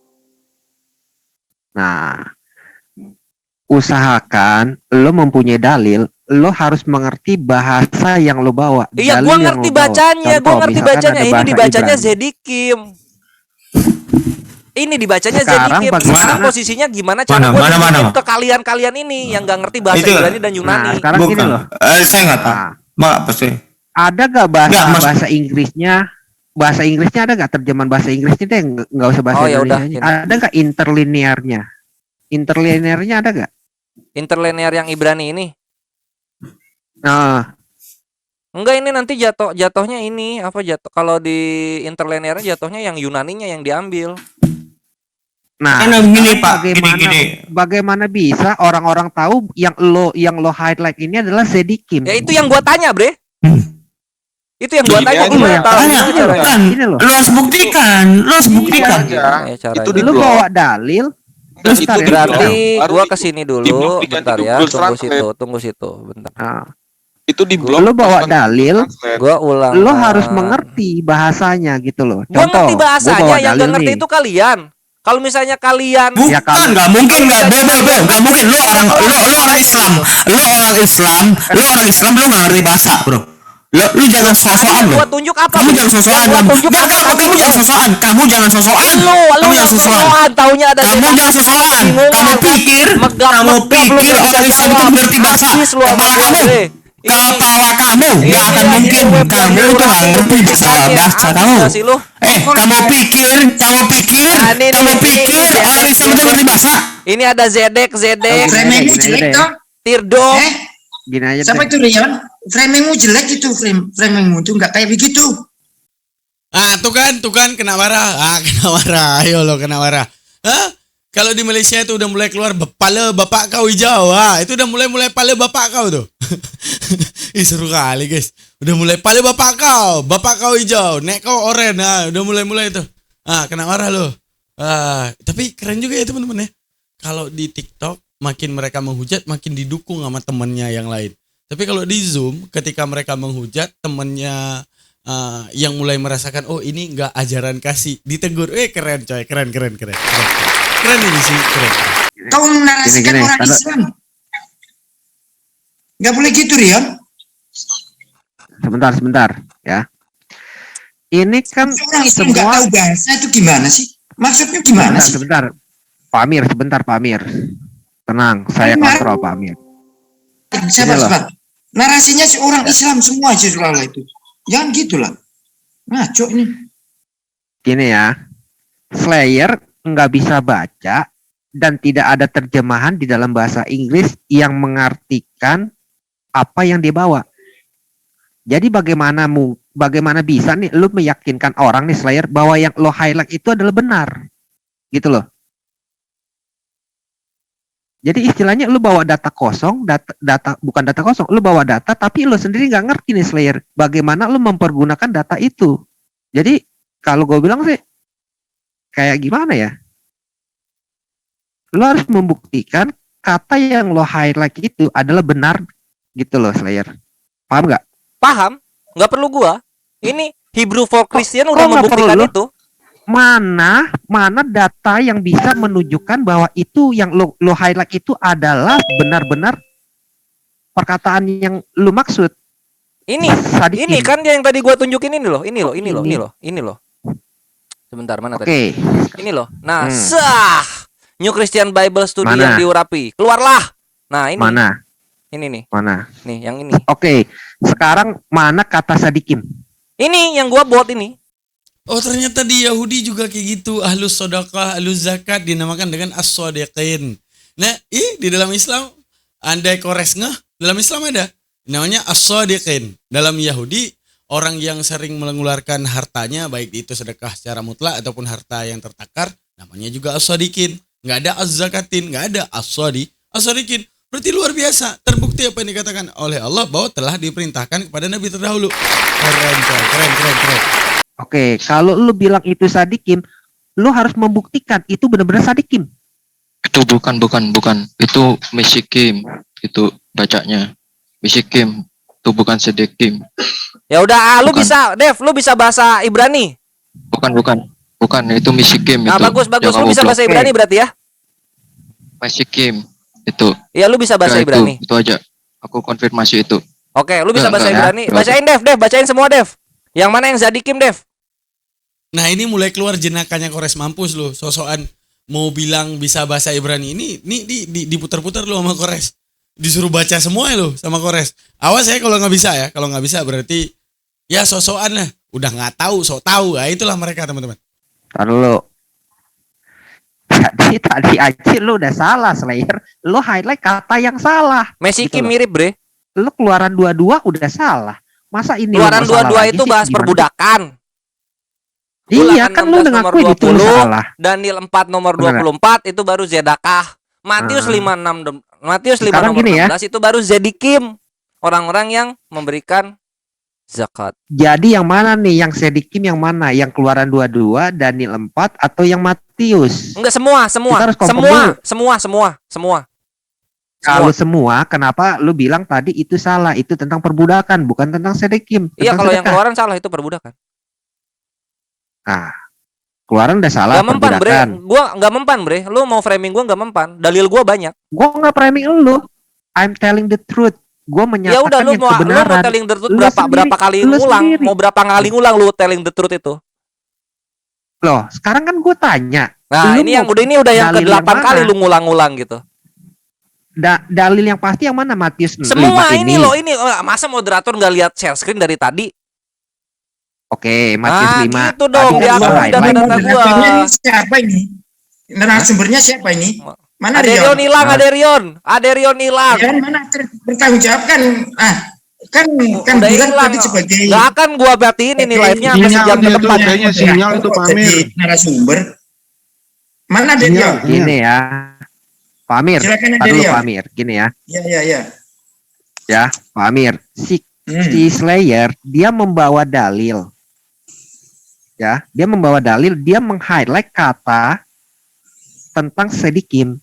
Nah, usahakan lo mempunyai dalil, lo harus mengerti bahasa yang lo bawa. Iya, dalil gua yang ngerti lo bawa. bacanya, Contoh, misalkan ada Ini bahasa dibacanya Ibrani. Zedikim. Ini dibacanya Sekarang Zedikim. bagaimana? Sekarang posisinya gimana cara gua Mana? nunjukin ke kalian ini yang nggak ngerti bahasa Itu. Ibrani dan Yunani. Nah, sekarang gini loh. Saya nggak tahu. Nah, Apa sih? ada gak Nggak, Mas. bahasa Inggrisnya? Bahasa Inggrisnya ada gak terjemahan bahasa Inggrisnya deh? Nggak usah bahasa Oh, ya udah, Indonesia. ini. Ada gak interlinearnya? Interlinearnya ada gak? Interlinear yang Ibrani ini. Nah, Enggak, ini nanti jatuhnya ini apa jatuh kalau di interlinearnya jatuhnya yang Yunaninya yang diambil. nah, Karena begini, sekarang Pak, gini. bagaimana bisa orang-orang tahu yang lo highlight ini adalah Zedikim? Ya itu yang gua tanya, Bre. Itu yang gua Gini tanya aja. gimana Iya, tahu Tanya, gimana caranya? kan? Ini loh. Lo harus buktikan. aja. Ya, caranya. Itu di Lo blog. bawa dalil. Dan Bentar itu ya. di Berarti blog. Baru gua di- kesini di dulu, blog di bentar Google ya, Translate. tunggu situ, bentar. Nah, Itu di blog. lo bawa pas dalil. translate. Gua ulang. Lo harus mengerti bahasanya gitu loh. Gua ngerti gua bahasanya, bawa yang dalil gak ngerti nih. itu kalian. Kalau misalnya kalian Bukan, Ya, kalau- nggak mungkin, nggak nggak mungkin. Lo orang Islam, lo orang Islam, lo nggak ngerti bahasa, bro. Lo jangan sosokan lo. gua tunjuk apa? Kamu Bre? jangan sosokan. Gua Kamu tunjuk apa? kamu jangan sosokan. Kamu jangan sosokan. Lu Kamu yang jangan sosokan. sosokan, taunya ada Kamu Zedikim. jangan sosokan. Bingung, Kamu kan? pikir Megap, orang lu Islam itu jawab. ngerti bahasa. Habis lu sama Kepala gua, kamu. Bre. Kepala kamu Ini nggak akan ya, mungkin. ini web Kamu yang itu nggak ngerti diulang-ulang bahasa habis kamu. nggak sih lu? Kamu pikir Nah, ini, orang Islam itu ngerti bahasa? Ini ada Zedek, Framingmu Gini jelek deh. toh? Tirdo. Gini aja Siapa deh. itu Rion? Framingmu jelek itu, framingmu tuh nggak kayak begitu. Tuh kan kena marah. Kena marah. Ayo lo kena marah. Hah? Kalau di Malaysia itu udah mulai keluar pala bapak kau hijau. Itu udah mulai pala bapak kau tuh. Ih, seru kali, guys. Udah mulai pala bapak kau hijau, nek kau oren. Udah mulai tuh. Kena marah lo. Tapi keren juga ya teman-teman ya. Kalau di TikTok makin mereka menghujat, makin didukung sama temennya yang lain. Tapi kalau di Zoom, ketika mereka menghujat, temennya yang mulai merasakan, oh ini nggak ajaran kasih, ditegur, keren coy, keren ini sih, keren. Kau menarasikan Gini, orang karena- Islam. Nggak boleh gitu, Rion. Sebentar ya. Ini kan Orang Islam nggak semua tahu bahasa itu gimana sih? Maksudnya gimana sih? sebentar. Pak Amir. Tenang, saya Benar. kontrol Pak Amir. Sabar. Narasinya seorang Islam semua sih soal itu. Jangan gitulah. Ngaco ini. Gini ya. Slayer nggak bisa baca dan tidak ada terjemahan di dalam bahasa Inggris yang mengartikan apa yang dia bawa. Jadi bagaimana bisa nih lu meyakinkan orang nih Slayer bahwa yang lo highlight itu adalah benar. Gitu loh. Jadi istilahnya lu bawa data kosong, data bukan data kosong, lu bawa data tapi lu sendiri nggak ngerti nih Slayer bagaimana lu mempergunakan data itu. Jadi kalau gue bilang sih kayak gimana ya? lo harus membuktikan kata yang lo highlight itu adalah benar gitu loh, Slayer. Paham nggak? Paham? Nggak perlu gua. Ini Hebrew for Christian udah kok nggak membuktikan perlu? itu. Mana data yang bisa menunjukkan bahwa itu yang lo highlight itu adalah benar-benar perkataan yang lo maksud. Ini Sadikin. ini kan yang tadi gua tunjukin ini loh. Sebentar mana tadi? Oke. Ini loh. Nah, sah. New Christian Bible Study Mana? yang diurapi. Keluarlah. Nah, ini. Mana? Ini nih. Mana? Nih, yang ini. Oke. Sekarang mana kata sadikim? Ini yang gua buat ini. Oh ternyata di Yahudi juga kayak gitu. Ahlus sodakah, ahlus zakat dinamakan dengan as-sodiqin. Nah, di dalam Islam, andai kores ngeh, dalam Islam ada. Namanya as-sodiqin. Dalam Yahudi, orang yang sering mengeluarkan hartanya, baik itu sedekah secara mutlak ataupun harta yang tertakar, namanya juga as-sodiqin. Nggak ada az-zakatin, nggak ada as-sodiqin. Berarti luar biasa. Terbukti apa yang dikatakan oleh Allah bahwa telah diperintahkan kepada Nabi terdahulu. Keren. Oke, kalau lu bilang itu sadikim, lu harus membuktikan itu benar-benar sadikim. Itu bukan. Itu mesikim. Itu bacanya. Mesikim. Itu bukan sedekim. Ya udah, lu Bukan. bisa, Dev, lu bisa bahasa Ibrani. Bukan. Itu mesikim. Nah, itu. bagus. Yang Lu bisa kamu bahasa blok. Ibrani berarti ya? Mesikim. Itu. Ya, lu bisa bahasa Ya, Ibrani. Itu aja. Aku konfirmasi itu. Oke, lu bisa Enggak, bahasa enggak ya. Ibrani. Bacain, Dev, bacain semua, Dev. Yang mana yang Zadikim, Dev? Nah ini mulai keluar jenakannya Kores mampus lu. Sosokan mau bilang bisa bahasa Ibrani ini diputar-putar lu sama Kores. Disuruh baca semua lu sama Kores. Awas ya kalau nggak bisa ya. Kalau nggak bisa berarti ya sosokan lah. Udah nggak tahu, sok tahu. Nah, itulah mereka teman-teman. Taruh lu. Tadi aja lu udah salah, Slayer. Lu highlight kata yang salah. Mesikim Gitu loh. mirip, Bre. Lu keluaran 22 udah salah. Masa ini lu Keluaran mau salah 22 lagi itu sih? bahas Gimana? perbudakan. Iya Ulangan kan lu 16 udah nomor ngakuin itu lu 20, salah. Daniel 4 nomor Bener 24 itu baru Zedakah. Matius 5 Sekarang nomor gini ya. 16 itu baru Zedikim. Orang-orang yang memberikan zakat. Jadi yang mana nih? Yang sedikim yang mana? Yang keluaran 22, Daniel 4 atau yang Matius? Enggak semua. Kita harus confirm Semua. Kalau semua, kenapa lu bilang tadi itu salah? Itu tentang perbudakan, bukan tentang sedikim. Iya, tentang kalau yang sedekah. keluaran salah itu perbudakan. Nah, keluaran udah salah Gak mempan, Bre. perbudakan. Gua nggak mempan, Bre. Lu mau framing gua nggak mempan. Dalil gua banyak. Gua nggak framing lu. I'm telling the truth. Gua Ya menyatakan udah, lu yang mau kebenaran. telling the truth Lu berapa kali lu ngulang? sendiri. Mau berapa kali ngulang lu telling the truth itu? Loh, sekarang kan gue tanya. Nah, Lu ini mau yang dalil yang ke-8 kali mana? lu ngulang-ngulang gitu. Dalil yang pasti yang mana, Matius? Semua 5 ini loh, masa moderator nggak lihat share screen dari tadi? Oke, Matius 5. Gitu dong, Tadi kan diakui gua data-data highlight. gua. Moderatornya ini siapa ini? Narasumbernya siapa ini? Mana Aderion Rion? hilang, Aderion hilang. Rion mana bertanggung jawab kan? Kan Udah bulan hilang. tadi sebagai Gak akan gua berartiin ini live-nya sampai Sinyal sejam ke dia depan. tuh kayaknya sinyal itu Kok Pamir. jadi narasumber. Mana Sinyal. Rion? Gini ya. Pak Amir, Silakan taruh Aderion. Pak Amir. Gini ya. Ya. Ya, Pak Amir. Si Hmm. Slayer dia membawa dalil. Ya, dia membawa dalil, dia meng-highlight kata tentang sedikim.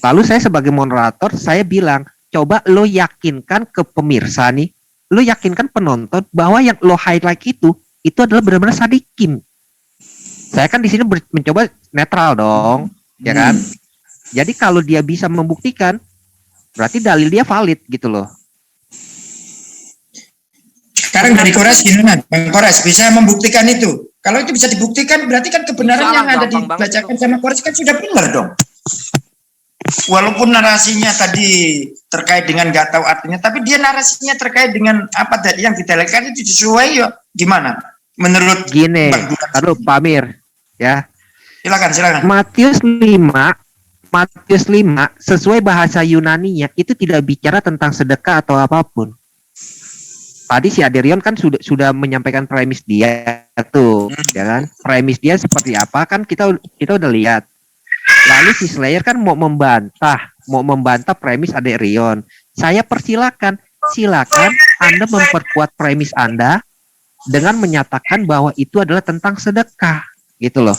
Lalu saya sebagai moderator, saya bilang, coba lo yakinkan ke pemirsa nih, lo yakinkan penonton bahwa yang lo highlight itu adalah benar-benar sadikim. Saya kan di sini mencoba netral dong, ya kan? Jadi kalau dia bisa membuktikan, berarti dalil dia valid gitu loh. Sekarang dari Kores gimana? Bang Kores bisa membuktikan itu. Kalau itu bisa dibuktikan, berarti kan kebenaran Salah, yang ada gampang banget dibacakan sama Kores kan sudah benar dong. Walaupun narasinya tadi terkait dengan nggak tahu artinya, tapi dia narasinya terkait dengan apa tadi yang didalilkan itu sesuai ya gimana? Menurut Gini, Bang Duran. aduh Pak Amir, ya. Silakan. Matius 5 sesuai bahasa Yunaninya itu tidak bicara tentang sedekah atau apapun. Tadi si Aderion kan sudah menyampaikan premis dia tuh, ya kan? Premis dia seperti apa kan kita udah lihat. Lalu si Slayer kan mau membantah premis Aderion. Saya silakan Anda memperkuat premis Anda dengan menyatakan bahwa itu adalah tentang sedekah, gitu loh.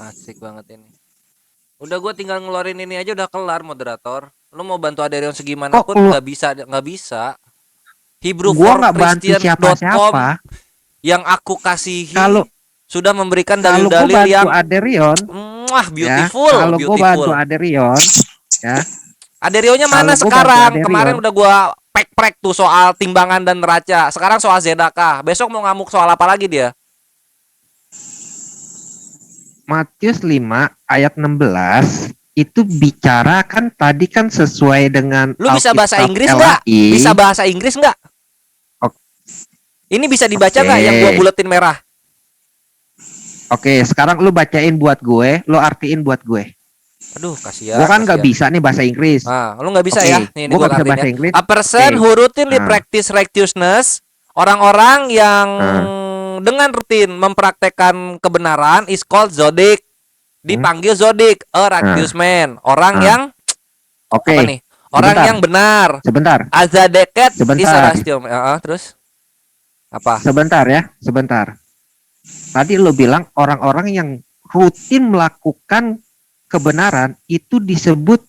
Asik banget ini. Udah gue tinggal ngeluarin ini aja udah kelar, moderator. Lu mau bantu Aderion segimana Kok pun lu- nggak bisa. Hebrew Gua for nggak bantu Christian.com siapa-siapa. yang aku kasihi Kalau sudah memberikan kalau gue dalil-dalil bantu yang Aderion, beautiful, kalau gue beautiful. bantu Aderion, ya, Aderionnya mana kalau gua sekarang? bantu Aderion. Kemarin udah gua prek tuh soal timbangan dan neraca. Sekarang soal zedakah. Besok mau ngamuk soal apa lagi dia? Matius 5 ayat 16 itu bicara kan tadi kan sesuai dengan Lu bisa bahasa Alkitab Inggris nggak? LAI. Bisa bahasa Inggris nggak? Oke. Ini bisa dibaca nggak Oke. yang gua buletin merah? Oke, sekarang lu bacain buat gue, lu artiin buat gue. Aduh, kasihan. Gua kan nggak kasihan. bisa nih bahasa Inggris. Ah, lu nggak bisa Oke, ya? Nih, gua gua nggak bisa artiin bahasa ya. Inggris. A person Oke. who routinely Ah. practice righteousness, orang-orang yang dengan rutin mempraktekkan kebenaran is called zodik. Dipanggil zodik, a righteous man. Orang yang Oke. apa nih? Orang Sebentar. yang benar. Sebentar, Azadeket is Sebentar. a righteous. Terus apa? sebentar ya, sebentar. Tadi lu bilang orang-orang yang rutin melakukan kebenaran itu disebut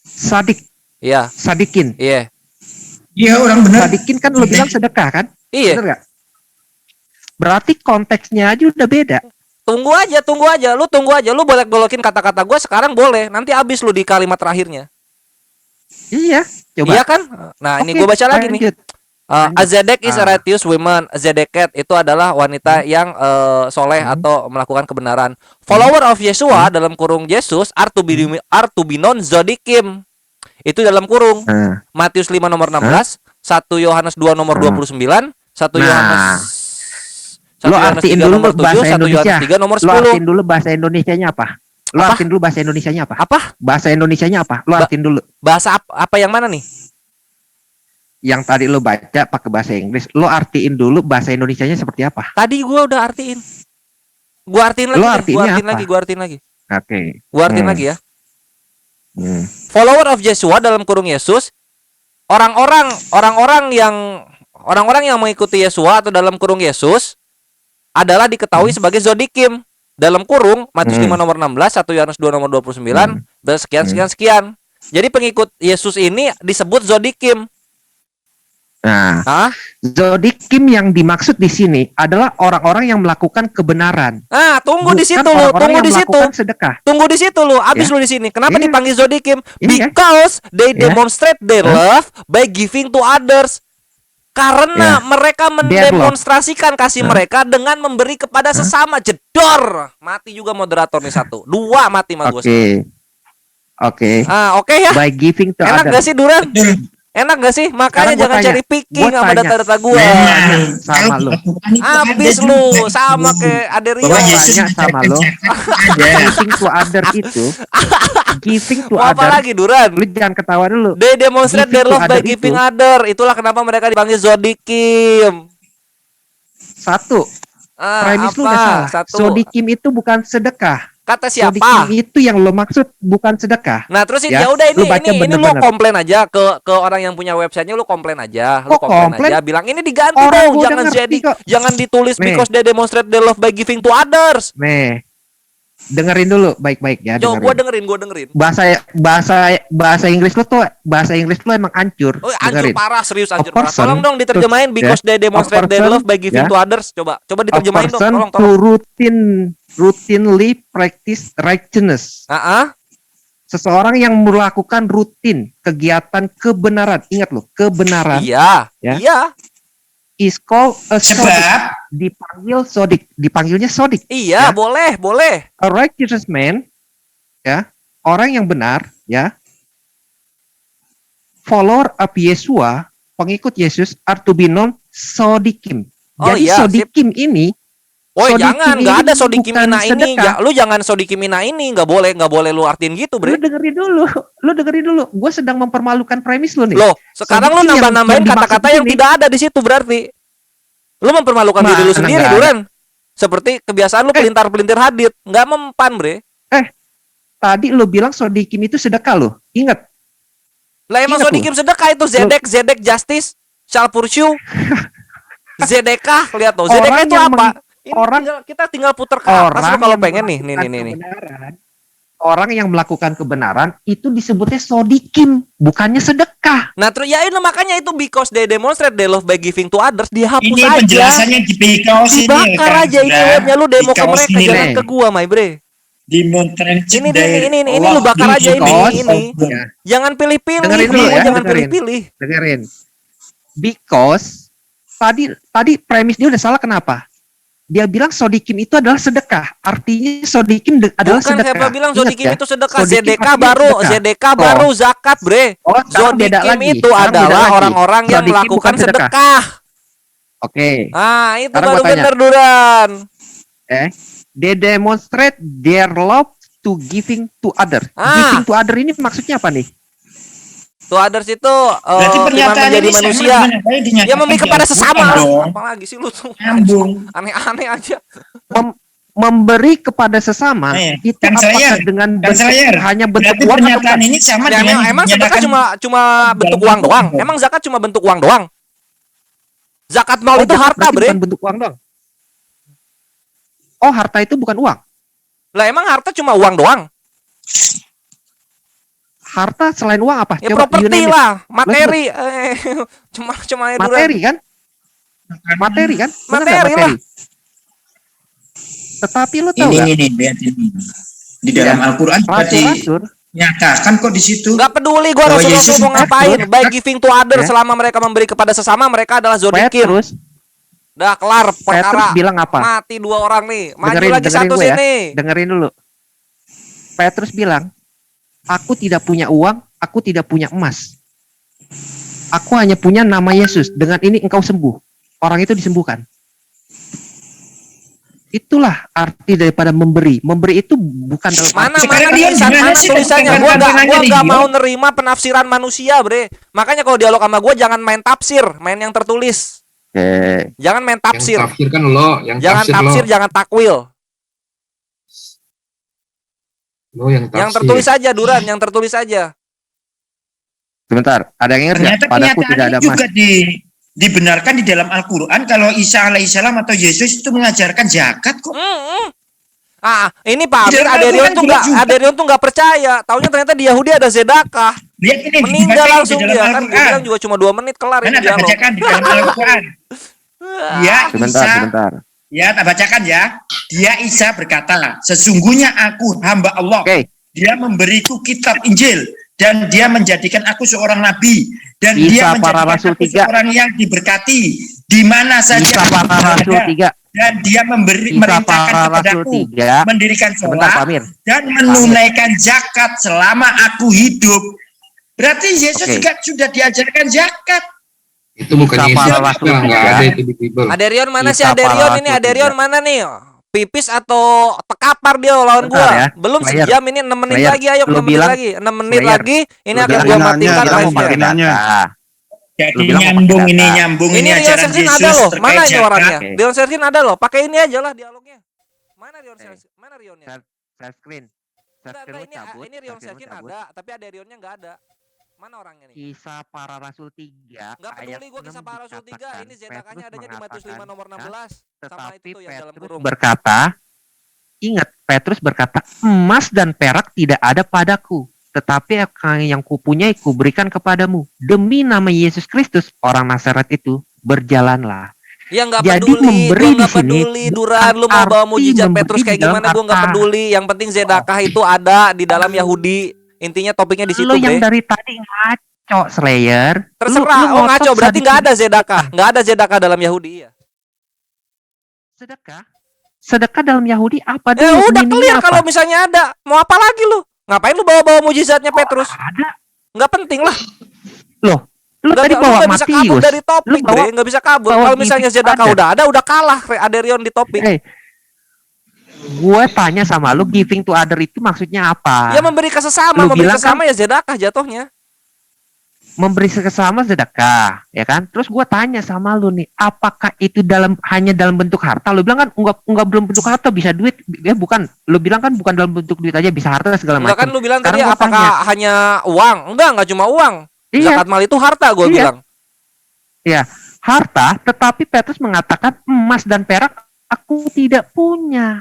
sadik, Iya, sadikin. iya. Iya orang benar. Sadikin kan lu bilang sedekah kan? Iya. Bener gak? Berarti konteksnya aja udah beda. Tunggu aja. Lu tunggu aja. Lu boleh golokin kata-kata gua sekarang boleh. Nanti abis lu di kalimat terakhirnya. Iya, coba. Iya kan? Nah, ini Oke, gua baca lagi nih. lanjut. Azedek is a Ah. righteous woman. Azedeket itu adalah wanita yang soleh atau melakukan kebenaran. Follower of Yeshua dalam kurung Yesus are to be known zodikim. Itu dalam kurung. Nah, Matius 5 nomor 16, 1 Yohanes 2 nomor 29, 1 Yohanes lu 1 Yohanes artiin 3 dulu nomor 7, bahasa 1 Yohanes Indonesia. 3 nomor Lu artiin 10. dulu bahasa Indonesianya apa? Lu Apa? artiin dulu bahasa Indonesianya apa? Apa? Bahasa Indonesianya apa? Lu artiin dulu. Bahasa apa yang mana nih? Yang tadi lu baca pakai bahasa Inggris, lu artiin dulu bahasa Indonesianya seperti apa? Tadi gua udah artiin. Gua artiin lagi, Lu deh. artiinnya apa? Gua artiin lagi. Oke. Gua artiin lagi ya. Hmm. Follower of Yeshua dalam kurung Yesus, orang-orang yang mengikuti Yesua atau dalam kurung Yesus adalah diketahui sebagai zodikim dalam kurung Matius 5 nomor 16, 1 Yohanes 2 nomor 29, dan sekian. Jadi pengikut Yesus ini disebut zodikim. Nah, Hah? zodikim yang dimaksud di sini adalah orang-orang yang melakukan kebenaran. Ah, tunggu di Bukan situ lu, orang-orang tunggu yang di situ. melakukan sedekah. Tunggu di situ lu, abis Ya. lu di sini. Kenapa Iya. dipanggil zodikim? Iya. Because they Ya. demonstrate their love by giving to others. Karena Ya. mereka Their love. mendemonstrasikan kasih mereka dengan memberi kepada sesama. Jedor. Mati juga moderator nih satu. Dua mati mah gua. Oke. Oke. Ah, oke ya. By giving to Enak others. gak sih Duran? Enak gak sih? Makanya Sekarang gua jangan tanya. cari picking Gua sama tanya. data-data gua. Sama lu. Abis lu sama kayak Aderio. Gua Yesus tanya sama lu. Giving to others itu, giving to Mau apa others. lagi Duran? Lu jangan ketawa dulu. They demonstrate Giving their to love by other giving itu. other. Itulah kenapa mereka dipanggil zodikim. Satu, premis lu udah salah. Satu. Sodikim itu bukan sedekah. Kata Sodikim siapa? itu yang lo maksud bukan sedekah. Nah terus Ya, ya udah lu baca ini lu bener-bener. komplain aja ke orang yang punya websitenya, lu komplain aja, lu Kok komplain? aja, bilang ini diganti Orang dong, gua jangan udah ngerti kok. jangan ditulis Nih. because they demonstrate their love by giving to others. Nih, dengerin dulu baik-baik ya. Yo, Dengerin. gua dengerin. Bahasa Inggris lo tuh emang hancur. Oh, hancur Dengerin. parah, serius hancur A parah. person Tolong dong diterjemahin to- because they demonstrate A their person, love by giving ya. to others. Coba A diterjemahin dong, person tolong. to routinely practice righteousness. Seseorang yang melakukan rutin kegiatan kebenaran. Ingat loh, kebenaran Iya, Ya. iya, is called a sodik. Sebab Dipanggilnya sodik. iya, Ya. boleh. A righteous man, ya, orang yang benar, ya. Follower of Yeshua, pengikut Yesus are to be known sodikim. Oh, Jadi iya, sip. sodikim ini, Woi, Sodikim jangan, ini nggak ada bukan sodikimina ini. sedekah. Lu jangan sodikimina ini, nggak boleh lu artiin gitu, lu bre. dengerin dulu. Gue sedang mempermalukan premis lu nih. Loh, sekarang lu Sodikim nambah-nambahin yang kata-kata dimaksud yang ini. tidak ada di situ berarti. Lu mempermalukan diri lu Mana sendiri, nggak ada? Duran. Seperti kebiasaan lu pelintar-pelintir hadit, nggak mempan, bre. Tadi lu bilang sodikim itu sedekah lo. Ingat, Lah emang Ingat sodikim sedekah itu zedek justice shall pursue. Zedekah, lihat tuh. Zedekah Orang itu yang apa? Ini orang- kita tinggal puter ke atas lu kalau yang pengen nih melakukan nih. kebenaran, orang yang melakukan kebenaran itu disebutnya sodikim, bukannya sedekah. Nah, terus ya ini makanya itu because they demonstrate they love by giving to others, dihapus Ini aja. penjelasannya di Because ini. Dibakar kan, aja ini sudah. webnya, lu demo ke Because mereka, ini, jangan Le. ke gua, my bre. Demonstrate Ini lu bakar aja ini. Ya. Jangan pilih-pilih, Dengerin dulu semua ya, jangan dengerin. pilih-pilih. Dengerin. Because tadi premis dia udah salah, kenapa? Dia bilang sodikim itu adalah sedekah. Artinya sodikim adalah Bukan sedekah. siapa bilang Ingat zodikim ya? itu sedekah, Sodikim ZDK artinya baru, sedekah. ZDK baru zakat, bre. Oh, sekarang beda Zodikim lagi. itu Sekarang beda adalah lagi. orang-orang yang Zodikim melakukan bukan sedekah. sedekah. Oke. Ah, itu Sekarang baru gua tanya. bener Duran. They demonstrate their love to giving to other. Ah. Giving to other ini maksudnya apa nih? To others itu Berarti iman pernyataan menjadi ini sama manusia. dengan apa yang dinyatakan Ya memberi di kepada Al-Quran sesama. dong. Apalagi sih lu tuh. Nyambung. Aneh-aneh aja. Memberi kepada sesama Iya. itu Kan apakah saya- dengan kan bentuk, saya- hanya bentuk Berarti uang atau pernyataan bukan? ini sama Ya, dengan emang sedekah dinyatakan cuma bentuk dalam uang doang. Al-Quran. Emang zakat cuma bentuk uang doang. Zakat mal Oh, itu zakat harta, berarti bre. bukan bentuk uang dong. Oh, harta itu bukan uang. Lah emang harta cuma uang doang. Harta selain uang apa? Ya Coba you properti name it. lah, materi. Cuma ya, Duran. Materi kan? Materi kan? Bener nggak Materi lah. Tetapi lu tahu Ini nggak? nih, lihat ini. Di dalam Al-Quran berarti Rasul-rasul nyatakan kok di situ. Gak peduli gua Bahwa Rasul-Rasul Yesus mau ngapain. itu- By giving to others, Ya. selama mereka memberi kepada sesama, mereka adalah zodikim. Petrus Udah kelar perkara. bilang apa? Mati 2 orang nih. Maju Dengerin- lagi dengerin satu gua ya. sini. Dengerin dulu. Petrus bilang, aku tidak punya uang, aku tidak punya emas. Aku hanya punya nama Yesus. Dengan ini engkau sembuh. Orang itu disembuhkan. Itulah arti daripada memberi. Memberi itu bukan dalam Mana arti- Sekarang dia tulisan, gimana mana sih tulisannya? dengan Gua pandangannya nggak dia? mau nerima penafsiran manusia, bre. Makanya kalau dialog sama gua jangan main tafsir, main yang tertulis. Oke. Jangan main tafsir. Yang tafsir kan lo, yang Jangan tafsir, lo. jangan takwil. Lo yang tafsir. Yang tertulis aja, Duran, yang tertulis aja. Sebentar, ada yang ingat Ternyata nggak? Padaku kenyataan tidak ada ini emas. juga dibenarkan di dalam Al-Quran kalau Isa alaihissalam atau Yesus itu mengajarkan zakat kok. Ini Pak Amir, Di dalam Aderion Al-Quran tuh nggak, juga. Aderion tuh nggak percaya. Taunya ternyata di Yahudi ada sedekah. Lihat ini Meninggal dibacakan langsung di dalam dia kan. Gue Al-Quran. bilang juga cuma 2 menit kelar Mana ini tak dialog. bacakan di dalam Al-Quran. Dia Sebentar, Isa, sebentar. ya tak bacakan ya. Dia Isa berkata, sesungguhnya aku hamba Allah. Oke. Dia memberiku kitab Injil dan dia menjadikan aku seorang nabi dan Isa dia para menjadikan Rasul aku 3. seorang yang diberkati di mana saja Isa aku para Rasul berada. 3. Dan dia Isa merintahkan para Rasul kepadaku 3. mendirikan Sebentar, Pak sholat Amir. dan menunaikan zakat selama aku hidup. Berarti Yesus Oke. juga sudah diajarkan zakat. Itu bukan Isa Yesus. para Rasul Nggak tiga. ada itu di Bible. Aderion mana sih Isa Aderion para ini? Rasul Aderion 3. mana nih? Pipis atau tekapar dia lawan Bentar gua. ya. Belum Player. sejam ini 6 menit Player. lagi, ayo Lu 6 menit bilang- lagi. 6 menit Player. lagi ini Lu akan bilang gua nanya, matikan kita mau live-nya. pakai nanya. Jadi Lu bilang mau nyambung pakai ini data. nyambung Ini ini Rion ajaran Sersin Yesus ada loh. terkait Mana ini zakat. orangnya? Oke. Rion Sersin ada loh. Pakai ini aja lah dialognya. Mana Rion Sersin? Mana Rionnya? Share screen. Share Enggak, screen lu cabut. ini Rion share screen lu Sersin cabut. ada, tapi ada Rionnya enggak ada. Mana orangnya nih? Kisah para Rasul 3 Enggak ayat peduli gua 6 kisah para Rasul 3. dikatakan, Ini zedakahnya Petrus adanya di Matius 5 nomor 16. Sama Tetapi itu tuh yang dalam Petrus kurung. berkata, ingat Petrus berkata, emas dan perak tidak ada padaku, tetapi yang kupunyai kuberikan kepadamu. Demi nama Yesus Kristus, orang Nazaret itu, berjalanlah. Ya nggak Jadi peduli, memberi gua di nggak sini peduli Duran, lu mau arti bawa mujizat memberi Petrus kayak di dalam gimana gua nggak kata. peduli. Yang penting zedakah itu ada di dalam Yahudi. Intinya topiknya di situ, Lu yang Bre. dari tadi ngaco, Slayer. Terserah. Lu Oh ngaco, ngotot berarti nggak ada sadis. zedakah, nggak ada zedakah dalam Yahudi ya. Sedekah? Sedekah dalam Yahudi apa Ya dulu? udah Meaningnya clear apa? kalau misalnya ada. Mau apa lagi lu? Ngapain lu bawa-bawa mujizatnya Petrus? Ada. Nggak penting lah. Loh, lu Nggak- tadi lu bawa nggak bisa kabur Matius. dari topik, Lu bawa- Bre. Nggak bisa kabur. bawa Kalau misalnya giving zedakah ada. udah kalah Aderion di topik. Gue tanya sama lu, giving to other itu maksudnya apa? Ya memberi ke sesama, Lu memberi bilang ke sesama ya zedakah jatuhnya. Memberi sesama sedekah, ya kan? Terus gue tanya sama lu nih, apakah itu hanya dalam bentuk harta? Lu bilang kan enggak belum bentuk harta, bisa duit. Ya bukan, lu bilang kan bukan dalam bentuk duit aja, bisa harta segala Enggak kan macam. lu bilang Sekarang tadi gua apakah tanya. hanya uang? Enggak cuma uang. Iya. Zakat mal itu harta gue Iya. bilang. Ya, harta, tetapi Petrus mengatakan emas dan perak aku tidak punya.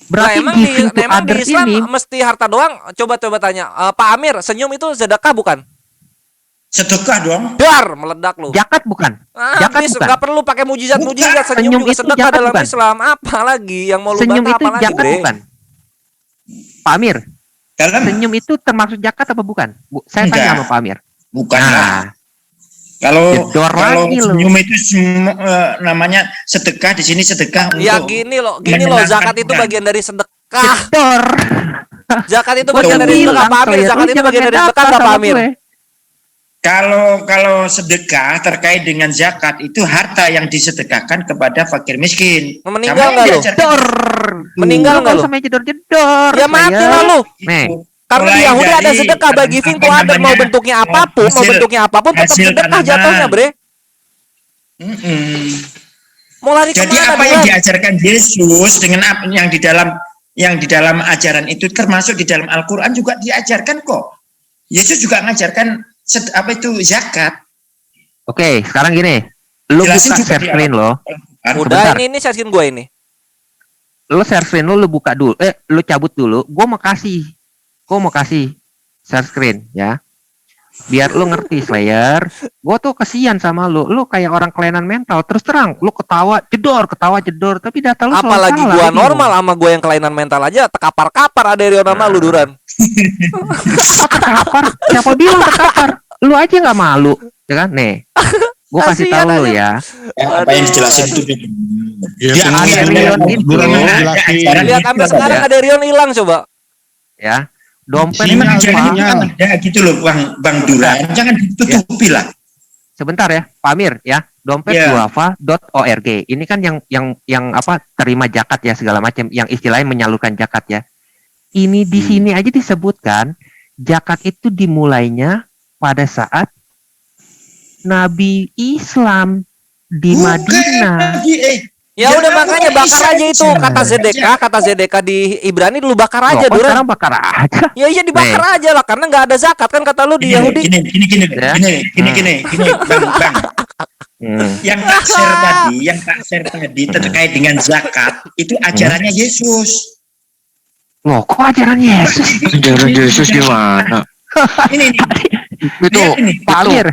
Berarti emang giving to emang di others Islam ini mesti harta doang? Coba tanya. Pak Amir, senyum itu sedekah bukan? Sedekah dong. Dar, meledak lu. zakat bukan? Zakat Habis bukan? nggak perlu pakai mujizat-mujizat, Bukan. senyum Senyum juga itu sedekah zakat dalam bukan? Islam. Apalagi yang mau lu Senyum bantah itu apalagi, zakat Bre? bukan? Pak Amir, Dalam senyum itu termasuk zakat apa bukan? Saya tanya Enggak. sama Pak Amir. bukan Nah, lah. Kalau jedor kalau lagi lu. senyum itu namanya sedekah, di sini sedekah Ya untuk gini loh, zakat itu menyenangkan bagian dari sedekah. jedor. Zakat itu Gua bagian udah dari sedekah, bilang, Pak Amir. Slayer, Zakat lu itu jangan bagian dari main sedekah data nggak, Pak sama Amir? gue. Kalau sedekah terkait dengan zakat itu harta yang disedekahkan kepada fakir miskin. Meninggal Sama yang nggak lu? diajarkan Jedor. Meninggal Lu nggak nggak lu? usah main jedor-jedor. Ya mati Slayer. lah lu. Nih, Karena di Mulai Yahudi ada dari sedekah by giving to apa other, mau namanya, bentuknya apapun, tetap hasil sedekah tanaman. jatuhnya, Bre. Mm-mm. Mau lari Jadi kemana, apa yang Duran? diajarkan Yesus dengan apa yang di dalam ajaran itu termasuk di dalam Al-Qur'an juga diajarkan kok. Yesus juga mengajarkan apa itu zakat. oke, sekarang gini. Lu Jelasin buka juga share di screen lo. Udah, Sebentar. ini share screen gue ini. Lu share screen lu buka dulu. Lu cabut dulu. Gua mau kasih share screen ya. Biar lu ngerti, Slayer. Gua tuh kesian sama lu. Lu kayak orang kelainan mental. Terus terang, lu ketawa jedor, tapi data lu selalu Apalagi salah. gua Bingung. normal sama gua yang kelainan mental aja tekapar-kapar Aderion sama lu, Duran. Terkapar. Siapa bilang terkapar? Lu aja nggak malu, ya kan? Nih, gua kasih Kasihan tahu lu aja. ya. Apa yang dijelasin itu Ya, Aderion itu, Lihat sampai sekarang Aderion hilang coba. ya. Dompet memang Alfa. ajaran itu kan ada gitu loh Bang Duran, jangan ditutupi lah. Sebentar ya, Pak Amir ya. Dompet Ya. duafa.org. Ini kan yang apa terima zakat ya segala macam, yang istilahnya menyalurkan zakat ya. Ini di sini aja disebutkan zakat itu dimulainya pada saat Nabi Islam di Madinah. Ya Ya, udah aku makanya nggak bakar bisa aja itu aja. kata ZDK di Ibrani dulu bakar aja, Loh, kok Duran. sekarang bakar aja. Ya iya dibakar aja lah karena nggak ada zakat kan kata lu di Yahudi. Gini, Ya. Bang. Yang tak share tadi terkait dengan zakat itu ajarannya Yesus. Loh, kok ajaran Yesus? Ajaran Yesus gimana? Ini Itu lihat ini. Pak Amir,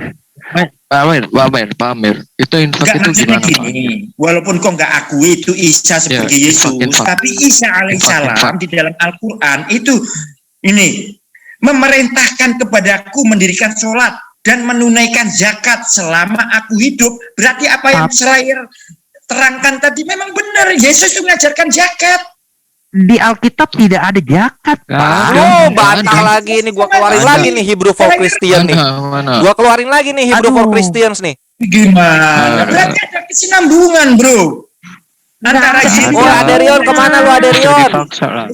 Pak Amir. Itu infak Enggak, itu maksudnya gimana, Pak? gini, walaupun kau nggak akui itu Isa sebagai Ya, Yesus, infak. tapi Isa alaihissalam Infak. di dalam Al-Quran itu ini memerintahkan kepadaku mendirikan sholat dan menunaikan zakat selama aku hidup. Berarti apa yang Slayer terangkan tadi memang benar. Yesus itu mengajarkan zakat. di Alkitab tidak ada zakat, Pak. Oh, bantah lagi nih gua keluarin Ada. lagi nih Hebrew for Christian nih. Mana? Gua keluarin lagi nih Hebrew for Aduh. Christians nih. Gimana? Berarti ada kesinambungan, bro. Antara Nggak ada. Yesus. Oh, Aderion kemana lu Aderion? Dipaksa lah.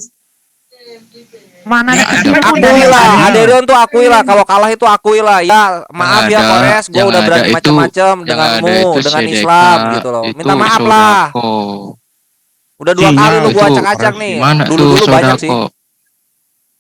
Mana Ya, ada Akuilah, Aderion tuh akuilah. Kalau kalah itu akuilah. Ya, maaf ya Ada, Kores, gua yang udah ada berani itu- macam-macam yang ada denganmu, itu dengan sedekah, Islam gitu loh. itu Minta maaf lah. sodako. Udah 2 kali lu gua Itu acak-acak nih. Gimana Dulu tuh banyak sih. sodako?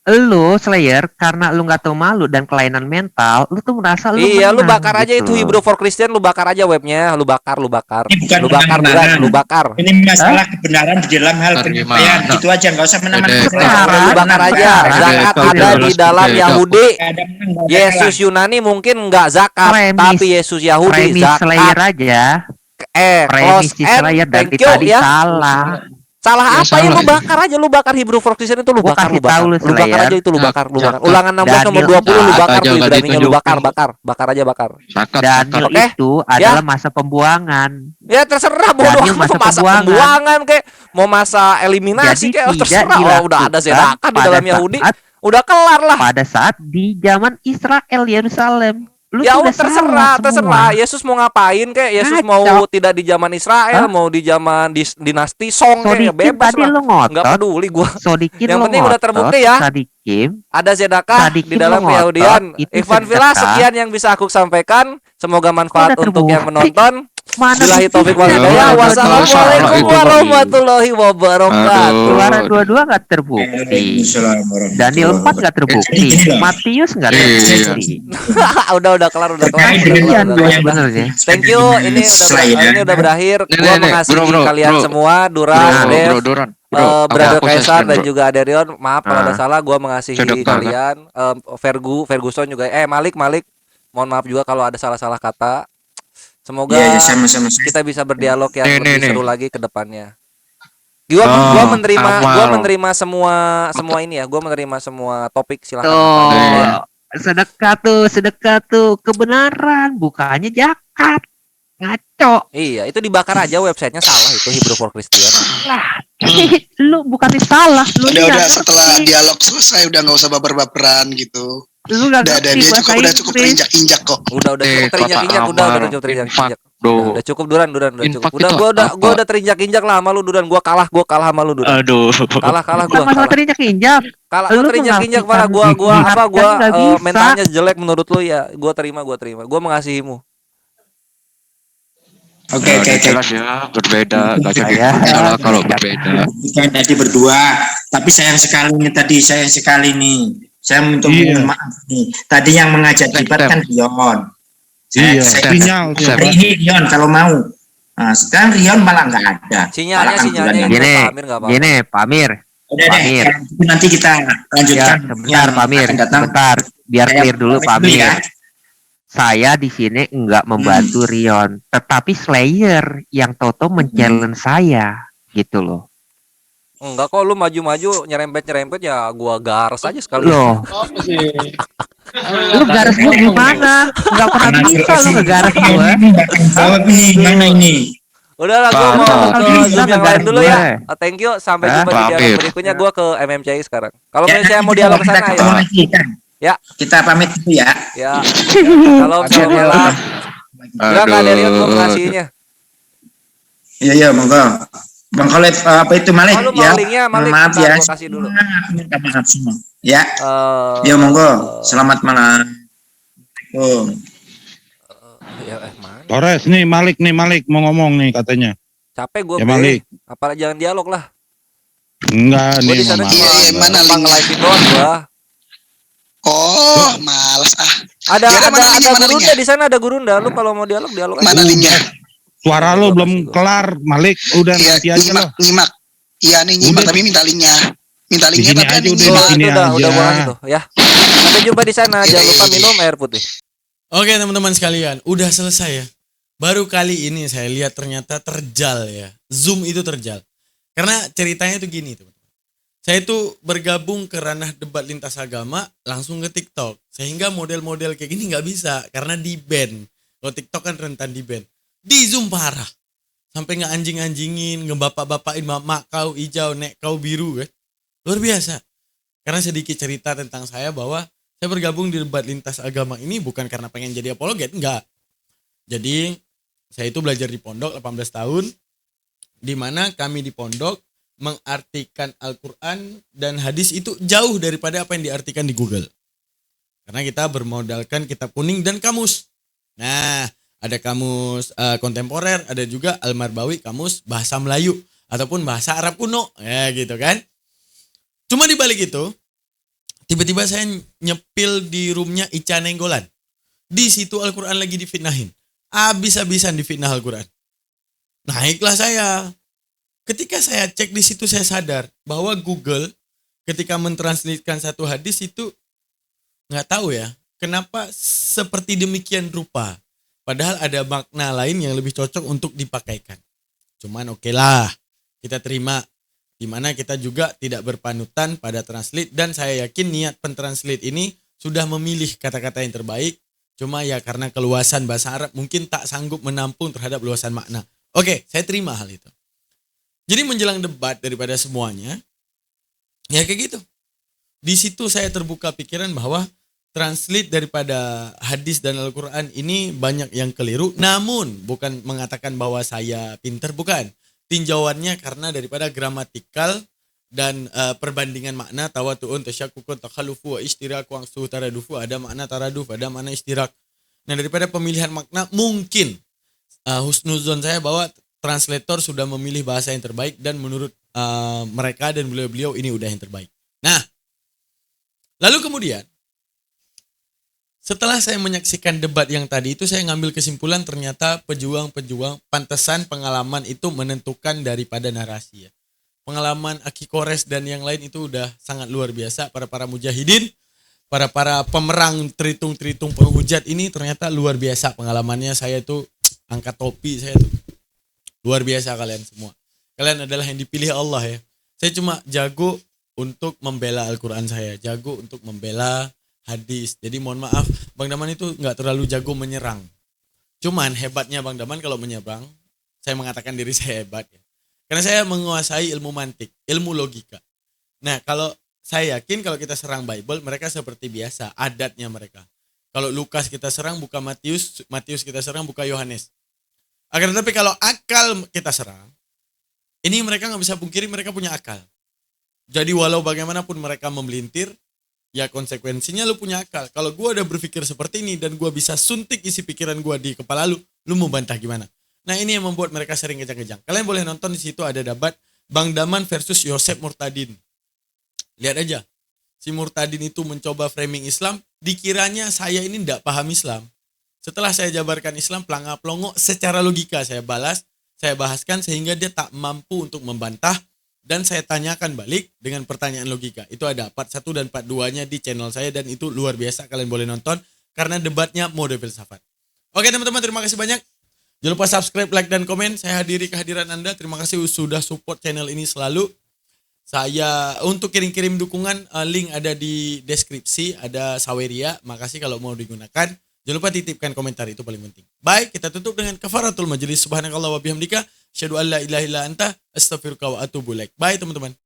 Lu Slayer karena lu nggak tahu malu dan kelainan mental, lu tuh merasa lu Iya, lu menang, bakar aja gitu itu loh. Hebrew for Christian, lu bakar aja webnya, lu bakar. Ini bukan Lu bakar menang-menangan. berat, lu bakar. Ini masalah kebenaran di dalam hal Bentar, penyampaian. gimana? Itu aja, nggak usah menang-menang. Ada Slayer. sekarang, Lu bakar aja. Sekarang. Zakat Ada ada di dalam ada. Yahudi. Nggak ada menang, nggak ada Yesus kalah. Yunani mungkin nggak zakat, Premis- tapi Yesus Yahudi Premis Slayer zakat. aja, Close premis and Slayer dari thank you tadi ya. salah. Salah Ya, apa yang salah lu ya. bakar aja, lu bakar Hebrew for Christian itu lu Gua bakar, kasih lu bakar. tahu lu, Lu bakar Slayer. aja itu lu bakar, lu bakar. Zakat. Ulangan 16 nomor Daniel, 20 lu zakat bakar aja tuh nggak Ibraninya lu bakar, ditunjukin. bakar aja bakar. Zakat, Daniel Oke. itu adalah masa pembuangan. Ya terserah bodoh Daniel mau masa masa pembuangan. pembuangan kayak mau masa eliminasi Jadi kayak tidak terserah. Oh, udah ada dilakukan sedekah di pada dalam Yahudi. saat- Udah kelar lah. pada saat di zaman Israel Yerusalem. Lu Ya tuh udah udah salah terserah. semua. Yesus mau ngapain kayak Yesus Ngaco. mau tidak di zaman Israel, Hah? mau di zaman dinasti Song kayak Sodikin bebas tadi lah. lu Enggak ngotot. peduli gua. Sodikin Yang lu penting udah ngotot, terbukti ya. Sadikin. Ada sedekah Sadikin di dalam lu ngotot, Keyahudian. itu Ikhwan Villa sedekah. sekian yang bisa aku sampaikan. Semoga manfaat Udah untuk yang terbukti. menonton. Mana Billahi taufik wal buktinya? hidayah. Aduh, Wassalamualaikum itu, Bang. warahmatullahi wabarakatuh. Keluaran 22 nggak terbukti. Daniel 4 nggak terbukti. Matius nggak Iya. terbukti. Udah kelar, udah kelar. Terkait Udah dengan kelar, Kasihan udah gue kelar. sebenarnya. Thank you. Ini udah berakhir. Nih, Gua nih, mengasihi bro, kalian bro. semua, Duran, Dev, Duran. Brother aku Kaisar suspend, dan bro. juga Aderion. Maaf kalau ada Ah. salah. Gua mengasihi Sedekah, kan? kalian. Ferguson juga. Malik. Mohon maaf juga kalau ada salah-salah kata. Semoga Ya, sama-sama. kita bisa berdialog yang Nih, lebih nih, seru nih. lagi ke depannya. Gua Oh, gua amal. menerima semua ini ya. Gua menerima semua topik, silakan. Tuh, Iya. sedekah tuh kebenaran, bukannya zakat. Ngaco. Iya, itu dibakar aja websitenya, salah itu Hebrew for Christian. Lah, lu bukannya salah, lu Udah nggak setelah ngerti. dialog selesai udah nggak usah baper-baperan gitu. Lu nggak Udah ngerti dia bahasa udah cukup Inggris. terinjak-injak kok. Udah cukup terinjak-injak, udah cukup terinjak-injak. Udah cukup Duran, udah cukup. Infak Udah itu gua apa? udah terinjak-injak lah sama lu Duran. Gua kalah sama lu Duran. Aduh. Kalah Bukan gua. masalah terinjak-injak. Kalah Lu lu terinjak-injak malah mengartikan gua nggak bisa. mentalnya jelek menurut lu ya. Gua terima. Gua mengasihimu. Oke. Jelas ya, berbeda. Gak jadi Saya- masalah kalau berbeda. Bukan tadi berdua, tapi sayang sekali nih. Saya minta mohon maaf nih. Tadi yang mengajak debat kan Rion. Iya, Saya sinyal. hari ini Rion kalau mau. Nah, sekarang Rion malah nggak ada. Sinyalnya Malah ini Gini, Pak Amir enggak apa-apa. gini, Pak Amir. Udah deh, Pamir. kalau gitu nanti kita Ya, lanjutkan. sebentar yang Pak Amir, akan datang. sebentar. Biar Saya clear dulu pamit Pak dulu ya. Amir. Saya di sini enggak membantu Rion, tetapi Slayer yang Toto men-challenge saya, gitu loh. Enggak kok, lu maju-maju nyerempet ya gua garas aja sekali. Loh, lu garas gua gimana? Enggak pernah bisa lu ngegaras gua. Jawab nih, mana ini? Udahlah, gua mau Pak, ke bisa Zoom yang lain ngegaras dulu gue. ya. Thank you, sampai Hah? jumpa di Pak dialog Amir. berikutnya. Gua ke MMCI sekarang. Kalau Ya, misalnya mau nanti dialog kita ke sana ketemu ya. lagi, kan? Ya. Kita pamit dulu ya. Ya. Salam salam. Silakan Aduh. Derion, gua mengasihinya. Iya, monggo. Bang Khalid, apa itu Malik? Oh, lu mau Ya, linknya, Malik? maaf Bentar, ya. gua kasih dulu. Minta maaf semua. Ya, Eh, ya monggo. Selamat malam. Oh. Mana? Torres nih Malik mau ngomong nih katanya. Capek gua, Ya, Bre. Malik. Apa jangan dialog lah. Enggak Gua nih di sana Mama. cuma Iya, mana numpang linknya? live doang gua. Oh, malas ah. Ada Yaudah, mana linknya, mana gurunda linknya? di sana, ada gurunda. Lu kalau mau dialog aja. Mana linknya? Suara Gua lo kasih belum gua. kelar, Malik. Udah Iya, nanti aja lo. nyimak. Iya nih nyimak Udah. tapi minta linknya. Minta Di linknya sini tapi aja ada udah, nyimak. di sini udah aja. gua kasih tuh, ya. Sampai jumpa di sana. Jangan lupa minum air putih. Oke teman-teman sekalian, udah selesai ya. Baru kali ini saya lihat ternyata terjal ya. Zoom itu terjal. Karena ceritanya tuh gini teman-teman. Saya itu bergabung ke ranah debat lintas agama langsung ke TikTok. Sehingga model-model kayak gini nggak bisa karena di ban. Kalau TikTok kan rentan di ban. Di Zoom parah. Sampai nggak anjing-anjingin, ngebapak-bapakin mak kau hijau, nek kau biru kan. Luar biasa. Karena sedikit cerita tentang saya bahwa saya bergabung di debat lintas agama ini bukan karena pengen jadi apologet, enggak. Jadi saya itu belajar di pondok 18 tahun, di mana kami di pondok mengartikan Al-Quran dan hadis itu jauh daripada apa yang diartikan di Google. Karena kita bermodalkan kitab kuning dan kamus. Nah, ada kamus kontemporer, ada juga Al-Marbawi, kamus bahasa Melayu ataupun bahasa Arab kuno, ya gitu kan. Cuma di balik itu, tiba-tiba saya nyepil di roomnya Ica Nenggolan. Di situ Al-Quran lagi difitnahin. Habis-habisan difitnah Al-Quran. Naiklah saya. Ketika saya cek di situ saya sadar bahwa Google ketika mentranslitkan satu hadis itu nggak tahu ya kenapa seperti demikian rupa. Padahal ada makna lain yang lebih cocok untuk dipakaikan. Cuman oke lah, kita terima. Dimana kita juga tidak berpanutan pada translate dan saya yakin niat pentranslate ini sudah memilih kata-kata yang terbaik. Cuma ya karena keluasan bahasa Arab mungkin tak sanggup menampung terhadap luasan makna. Oke, saya terima hal itu. Jadi menjelang debat daripada semuanya, ya kayak gitu. Di situ saya terbuka pikiran bahwa translate daripada hadis dan Al-Quran ini banyak yang keliru. Namun bukan mengatakan bahwa saya pinter, bukan. Tinjauannya karena daripada gramatikal dan perbandingan makna tawatu'un, tasyakukun, takhalufu, wa istiraku, wangsuh, taradufu. Ada makna taraduf, ada makna istirak. Nah daripada pemilihan makna mungkin husnuzon saya bahwa translator sudah memilih bahasa yang terbaik dan menurut mereka dan beliau-beliau ini udah yang terbaik. Nah, lalu kemudian setelah saya menyaksikan debat yang tadi itu, saya ngambil kesimpulan ternyata pejuang-pejuang pantesan pengalaman itu menentukan daripada narasi ya. Pengalaman Aki Kores dan yang lain itu udah sangat luar biasa. Para mujahidin, para pemerang teritung penghujat ini ternyata luar biasa pengalamannya. Saya itu angkat topi, saya tuh luar biasa kalian semua. Kalian adalah yang dipilih Allah ya. Saya cuma jago untuk membela Al-Quran saya, jago untuk membela hadis. Jadi mohon maaf, Bang Daman itu nggak terlalu jago menyerang. Cuman hebatnya Bang Daman kalau menyerang, saya mengatakan diri saya hebat ya. Karena saya menguasai ilmu mantik, ilmu logika. Nah, kalau saya yakin kalau kita serang Bible, mereka seperti biasa, adatnya mereka. Kalau Lukas kita serang buka Matius, Matius kita serang buka Yohanes. Akan tetapi kalau akal kita serang, ini mereka nggak bisa pungkiri mereka punya akal. Jadi walau bagaimanapun mereka memelintir, ya konsekuensinya lu punya akal. Kalau gue udah berpikir seperti ini dan gue bisa suntik isi pikiran gue di kepala lu mau bantah gimana? Nah ini yang membuat mereka sering kejang-kejang. Kalian boleh nonton di situ ada debat Bang Daman versus Yosef Murtadin. Lihat aja, si Murtadin itu mencoba framing Islam, dikiranya saya ini tidak paham Islam. Setelah saya jabarkan Islam pelangga-pelongo secara logika saya balas, saya bahaskan sehingga dia tak mampu untuk membantah. Dan saya tanyakan balik dengan pertanyaan logika. Itu ada part 1 dan part 2-nya di channel saya. Dan itu luar biasa, kalian boleh nonton. Karena debatnya mode filsafat. Oke teman-teman, terima kasih banyak. Jangan lupa subscribe, like, dan komen. Saya hadiri kehadiran Anda. Terima kasih sudah support channel ini selalu. Saya untuk kirim-kirim dukungan, link ada di deskripsi. Ada Saweria, makasih kalau mau digunakan. Jangan lupa titipkan komentar, itu paling penting. Baik, kita tutup dengan kafaratul majelis. Subhanakallah wa bihamdika. Asyhadu an la ilaha illa anta astaghfiruka wa atubu ilaik. Bye teman-teman.